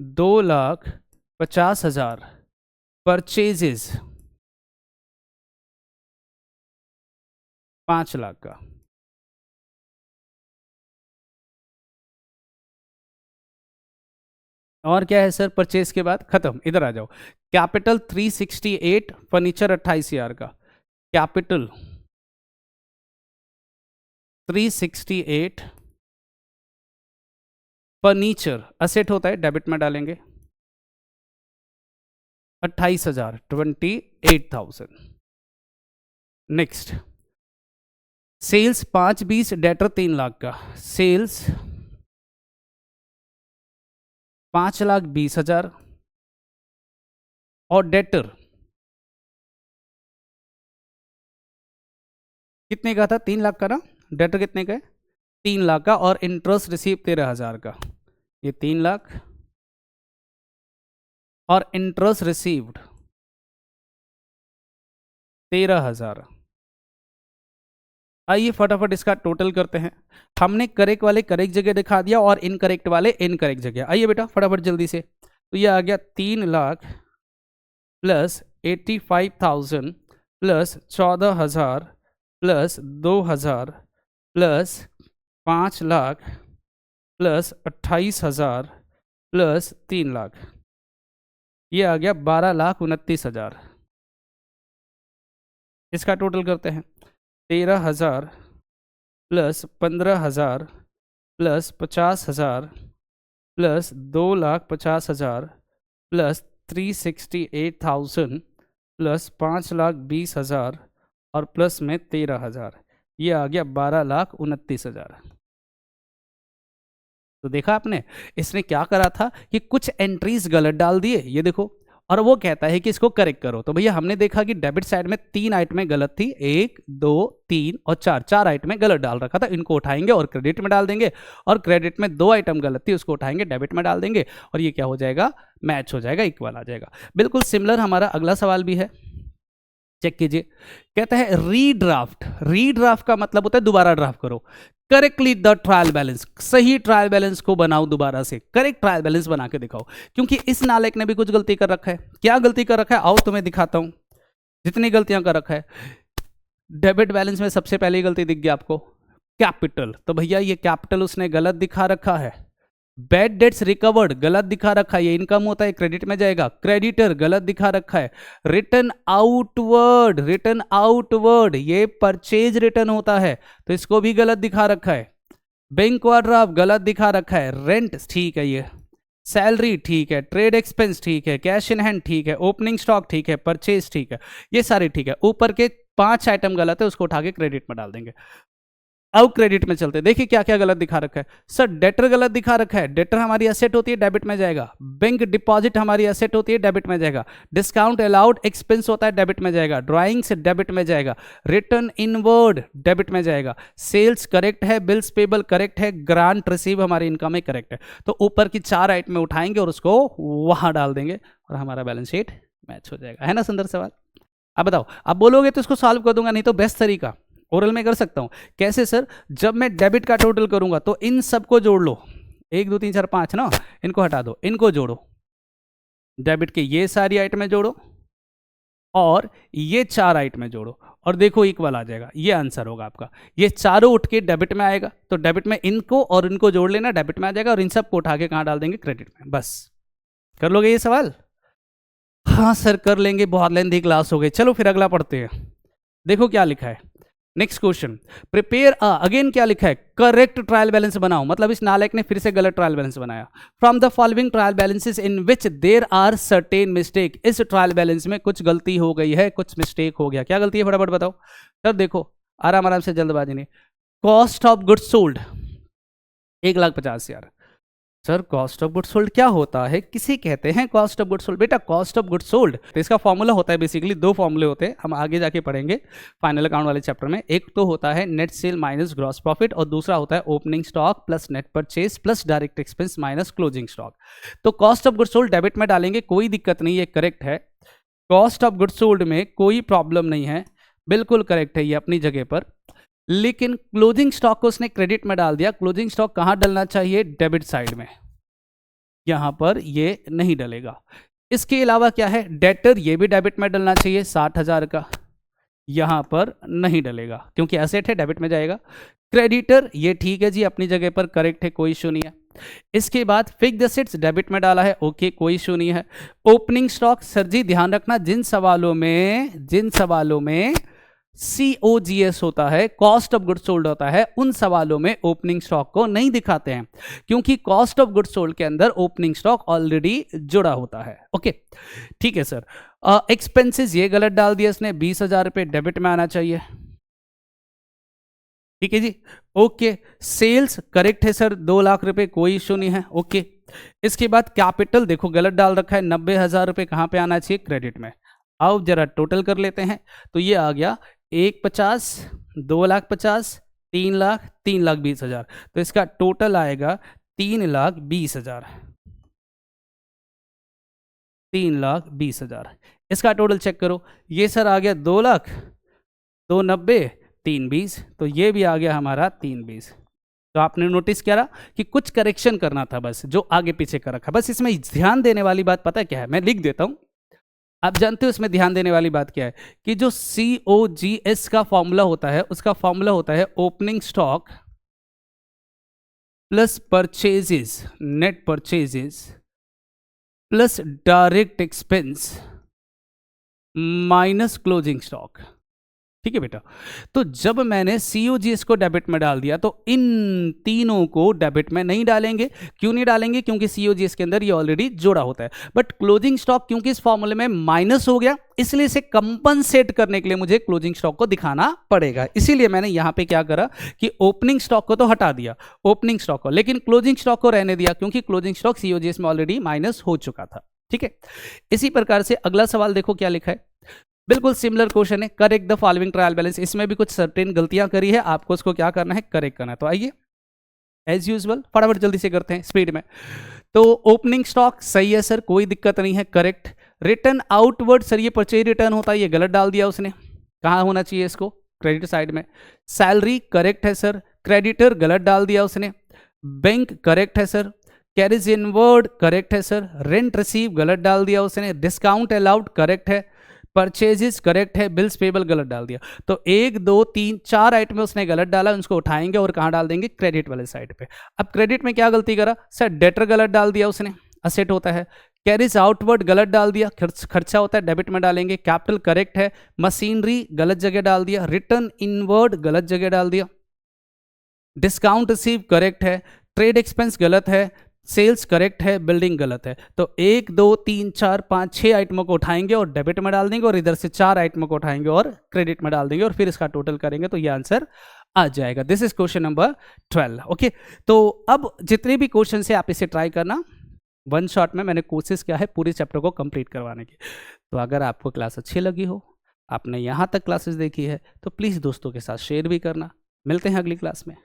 2,50,000, परचेजेस 5 लाख का। और क्या है सर, परचेज के बाद खत्म। इधर आ जाओ। कैपिटल 368, फर्नीचर 28,000 का। कैपिटल 368, फर्नीचर असेट होता है, डेबिट में डालेंगे। 28,000 28,000। नेक्स्ट सेल्स 520, डेटर 3 लाख का। सेल्स 5,20,000 और डेटर कितने का था? 3 लाख का ना। डेटर कितने का है? 3 लाख का। और इंटरेस्ट रिसीव 13,000 का। ये 3 लाख और इंटरेस्ट रिसीव्ड 13,000। आइए फटाफट इसका टोटल करते हैं। हमने करेक्ट वाले करेक्ट जगह दिखा दिया और इनकरेक्ट वाले इनकरेक्ट जगह। आइए बेटा फटाफट जल्दी से। तो ये आ गया 3 lakh plus 85,000 plus 14,000 plus 2,000 plus 5 lakh plus 28,000 plus 3 lakh. ये आ गया 12,29,000। इसका टोटल करते हैं। 13,000 plus 15,000 plus 50,000 plus 2,50,000 plus 368,000 plus 5,20,000 और प्लस में 13,000। ये आ गया 12,29,000। तो देखा आपने इसने क्या करा था कि कुछ एंट्रीज गलत डाल दिए, ये देखो, और वो कहता है कि इसको करेक्ट करो। तो भैया हमने देखा कि डेबिट साइड में 3 आइटमें गलत थी, 1 2 3 और 4 आइटमें गलत डाल रखा था। इनको उठाएंगे और क्रेडिट में डाल देंगे, और क्रेडिट में 2 आइटम गलत थी, उसको उठाएंगे डेबिट में डाल देंगे, और ये क्या हो जाएगा? मैच हो जाएगा, इक्वल आ जाएगा। बिल्कुल सिमिलर हमारा अगला सवाल भी है, चेक कीजिए। कहता है रीड्राफ्ट। रीड्राफ्ट का मतलब होता है दोबारा ड्राफ्ट करो। करेक्टली द ट्रायल बैलेंस, सही ट्रायल बैलेंस को बनाओ, दोबारा से करेक्ट ट्रायल बैलेंस बना के दिखाओ। क्योंकि इस नालायक ने भी कुछ गलती कर रखा है। क्या गलती कर रखा है? आओ तुम्हें दिखाता हूं जितनी गलतियां कर रखा है। डेबिट बैलेंस में सबसे पहली गलती दिख गया आपको, कैपिटल। तो भैया ये कैपिटल उसने गलत दिखा रखा है। बैड डेट्स रिकवर्ड गलत दिखा रखा है, ये इनकम होता है, क्रेडिट में जाएगा। क्रेडिटर गलत दिखा रखा है। रिटर्न आउटवर्ड, रिटर्न आउटवर्ड ये परचेज रिटर्न होता है, तो इसको भी गलत दिखा रखा है। बैंक ओवरड्राफ्ट गलत दिखा रखा है। रेंट ठीक है, ये सैलरी ठीक है, ट्रेड एक्सपेंस ठीक है, कैश इन हैंड ठीक है, ओपनिंग स्टॉक ठीक है, परचेज ठीक है, ये सारे ठीक है। ऊपर के 5 आइटम गलत है, उसको उठा के क्रेडिट में डाल देंगे। अब क्रेडिट में चलते, देखिए क्या क्या गलत दिखा रखा है। सर डेटर गलत दिखा रखा है। डेटर हमारी एसेट होती है, डेबिट में जाएगा। बैंक डिपॉजिट हमारी एसेट होती है, डेबिट में जाएगा। डिस्काउंट अलाउड एक्सपेंस होता है, डेबिट में जाएगा। ड्राइंग्स डेबिट में जाएगा। रिटर्न इनवर्ड डेबिट में जाएगा। सेल्स करेक्ट है, बिल्स पेबल करेक्ट है, ग्रांट रिसीव हमारी इनकम में करेक्ट है। तो ऊपर की 4 आइटम में उठाएंगे और उसको वहां डाल देंगे और हमारा बैलेंस शीट मैच हो जाएगा। है ना सुंदर सवाल? अब बताओ, अब बोलोगे तो इसको सॉल्व कर दूंगा, नहीं तो बेस्ट तरीका ओरल में कर सकता हूं। कैसे सर? जब मैं डेबिट का टोटल करूंगा तो इन सबको जोड़ लो, 1 2 3 4 5 ना, इनको हटा दो, इनको जोड़ो। डेबिट के ये सारी आइटमें जोड़ो और ये 4 आइटमें जोड़ो, और देखो इक्वल आ जाएगा। ये आंसर होगा आपका। ये चारों उठ के डेबिट में आएगा, तो डेबिट में इनको और इनको जोड़ लेना, डेबिट में आ जाएगा, और इन सबको उठा के कहां डाल देंगे? क्रेडिट में। बस कर लोगे ये सवाल? हाँ सर कर लेंगे, बहुत लेंथी क्लास हो गई। चलो फिर अगला पढ़ते हैं। देखो क्या लिखा है नेक्स्ट क्वेश्चन। प्रिपेयर अगेन क्या लिखा है? करेक्ट ट्रायल बैलेंस बनाओ। मतलब इस नालायक ने फिर से गलत ट्रायल बैलेंस बनाया। From the following trial balances in which there are certain mistake. इस ट्रायल बैलेंस में कुछ गलती हो गई है, कुछ मिस्टेक हो गया। क्या गलती है फटाफट बताओ सर। देखो आराम आराम से, जल्दबाजी नहीं। Cost of goods sold 1,50,000। Sir cost of goods sold क्या होता है? किसे कहते हैं कॉस्ट ऑफ गुड्स सोल्ड? बेटा कॉस्ट ऑफ गुड्स सोल्ड तो इसका फॉर्मूला होता है, बेसिकली 2 फॉर्मूले होते हैं, हम आगे जाके पढ़ेंगे फाइनल अकाउंट वाले चैप्टर में। एक तो होता है net sale minus gross profit, और दूसरा होता है opening stock plus net purchase plus direct expense minus closing stock. तो cost of goods sold debit में डालेंगे, कोई दिक्कत नहीं, ये करेक्ट है। कॉस्ट ऑफ गुड्स सोल्ड में कोई प्रॉब्लम नहीं है, बिल्कुल करेक्ट है ये अपनी जगह पर। लेकिन क्लोजिंग स्टॉक को उसने क्रेडिट में डाल दिया। क्लोजिंग स्टॉक कहाँ डलना चाहिए? डेबिट साइड में, यहां पर ये नहीं डलेगा। इसके अलावा क्या है? डेटर ये भी डेबिट में डलना चाहिए, 60,000 का, यहां पर नहीं डलेगा क्योंकि एसेट है, डेबिट में जाएगा। क्रेडिटर ये ठीक है जी, अपनी जगह पर करेक्ट है, कोई इशू नहीं है। इसके बाद फिक्स्ड एसेट्स डेबिट में डाला है, ओके कोई इशू नहीं है। ओपनिंग स्टॉक सर जी ध्यान रखना, जिन सवालों में COGS होता है, कॉस्ट ऑफ गुड्स सोल्ड होता है, उन सवालों में ओपनिंग स्टॉक को नहीं दिखाते हैं, क्योंकि कॉस्ट ऑफ गुड्स सोल्ड के अंदर ओपनिंग स्टॉक ऑलरेडी जुड़ा होता है। ओके ठीक है सर। एक्सपेंसेस ये गलत डाल दिया इसने, 20,000 रुपये डेबिट में आना चाहिए, ठीक है जी। ओके सेल्स करेक्ट है सर, 2 लाख रुपए, कोई इशू नहीं है। ओके इसके बाद कैपिटल देखो गलत डाल रखा है, 90,000 रुपये कहाँ पे आना चाहिए, क्रेडिट में। अब जरा टोटल कर लेते हैं, तो ये आ गया 1,50,000, 2,50,000, 3,00,000, 3,20,000, तो इसका टोटल आएगा 3,20,000, 3,20,000। इसका टोटल चेक करो, ये सर आ गया 2,00,000, 2,90,000, 3,20,000, तो ये भी आ गया हमारा 3,20,000। तो आपने नोटिस किया कि कुछ करेक्शन करना था, बस जो आगे पीछे कर रखा। बस इसमें ध्यान देने वाली बात पता है क्या है, मैं लिख देता हूं, आप जानते हो इसमें ध्यान देने वाली बात क्या है, कि जो COGS का फॉर्मूला होता है, उसका फॉर्मूला होता है opening stock plus purchases, net purchases plus direct expense minus closing stock. ठीक है बेटा, तो जब मैंने COGS को डेबिट में डाल दिया, तो इन तीनों को डेबिट में नहीं डालेंगे। क्यों नहीं डालेंगे, क्योंकि COGS के अंदर ये ऑलरेडी जोड़ा होता है। बट क्लोजिंग स्टॉक क्योंकि इस फॉर्मूले में माइनस हो गया, इसलिए इसे कंपनसेट करने के लिए मुझे क्लोजिंग स्टॉक को दिखाना पड़ेगा। इसीलिए मैंने यहां पे क्या करा कि ओपनिंग स्टॉक को तो हटा दिया, ओपनिंग स्टॉक को, लेकिन क्लोजिंग स्टॉक को रहने दिया, क्योंकि क्लोजिंग स्टॉक COGS में ऑलरेडी माइनस हो चुका था। ठीक है, इसी प्रकार से अगला सवाल देखो क्या लिखा है, बिल्कुल सिमिलर क्वेश्चन है, correct the following trial balance. इसमें भी कुछ सर्टेन गलतियां करी है, आपको उसको क्या करना है, करेक्ट करना है। तो आइए एज यूजुअल फटाफट जल्दी से करते हैं स्पीड में। तो ओपनिंग स्टॉक सही है सर, कोई दिक्कत नहीं है, करेक्ट। रिटर्न आउटवर्ड सर, ये परचेज रिटर्न होता है, ये गलत डाल दिया उसने, कहाँ होना चाहिए इसको, क्रेडिट साइड में। सैलरी करेक्ट है सर, क्रेडिटर गलत डाल दिया उसने। बैंक करेक्ट है सर, कैरिज इनवर्ड करेक्ट है सर, रेंट रिसीव गलत डाल दिया उसने, डिस्काउंट अलाउड करेक्ट है, परचेजेस करेक्ट है, बिल्स पेबल गलत डाल दिया। तो 1 2 3 4 आइटम में उसने गलत डाला, उसको उठाएंगे और कहाँ डाल देंगे, क्रेडिट वाले साइड पे। अब क्रेडिट में क्या गलती करा सर, डेटर गलत डाल दिया उसने, असेट होता है। कैरिज आउटवर्ड गलत डाल दिया, खर्चा होता है, डेबिट में डालेंगे। कैपिटल करेक्ट है, मशीनरी गलत जगह डाल दिया, रिटर्न इनवर्ड गलत जगह डाल दिया, डिस्काउंट रिसीव करेक्ट है, ट्रेड एक्सपेंस गलत है, सेल्स करेक्ट है, बिल्डिंग गलत है। तो 1 2 3 4 5 6 आइटमों को उठाएंगे और डेबिट में डाल देंगे, और इधर से 4 आइटमों को उठाएंगे और क्रेडिट में डाल देंगे, और फिर इसका टोटल करेंगे, तो ये आंसर आ जाएगा। This is question number 12। Okay, तो अब जितने भी क्वेश्चन है आप इसे ट्राई करना, वन शॉट में मैंने कोशिश किया है पूरे चैप्टर को कंप्लीट करवाने की। तो अगर आपको क्लास अच्छी लगी हो, आपने यहाँ तक क्लासेस देखी है, तो प्लीज़ दोस्तों के साथ शेयर भी करना। मिलते हैं अगली क्लास में।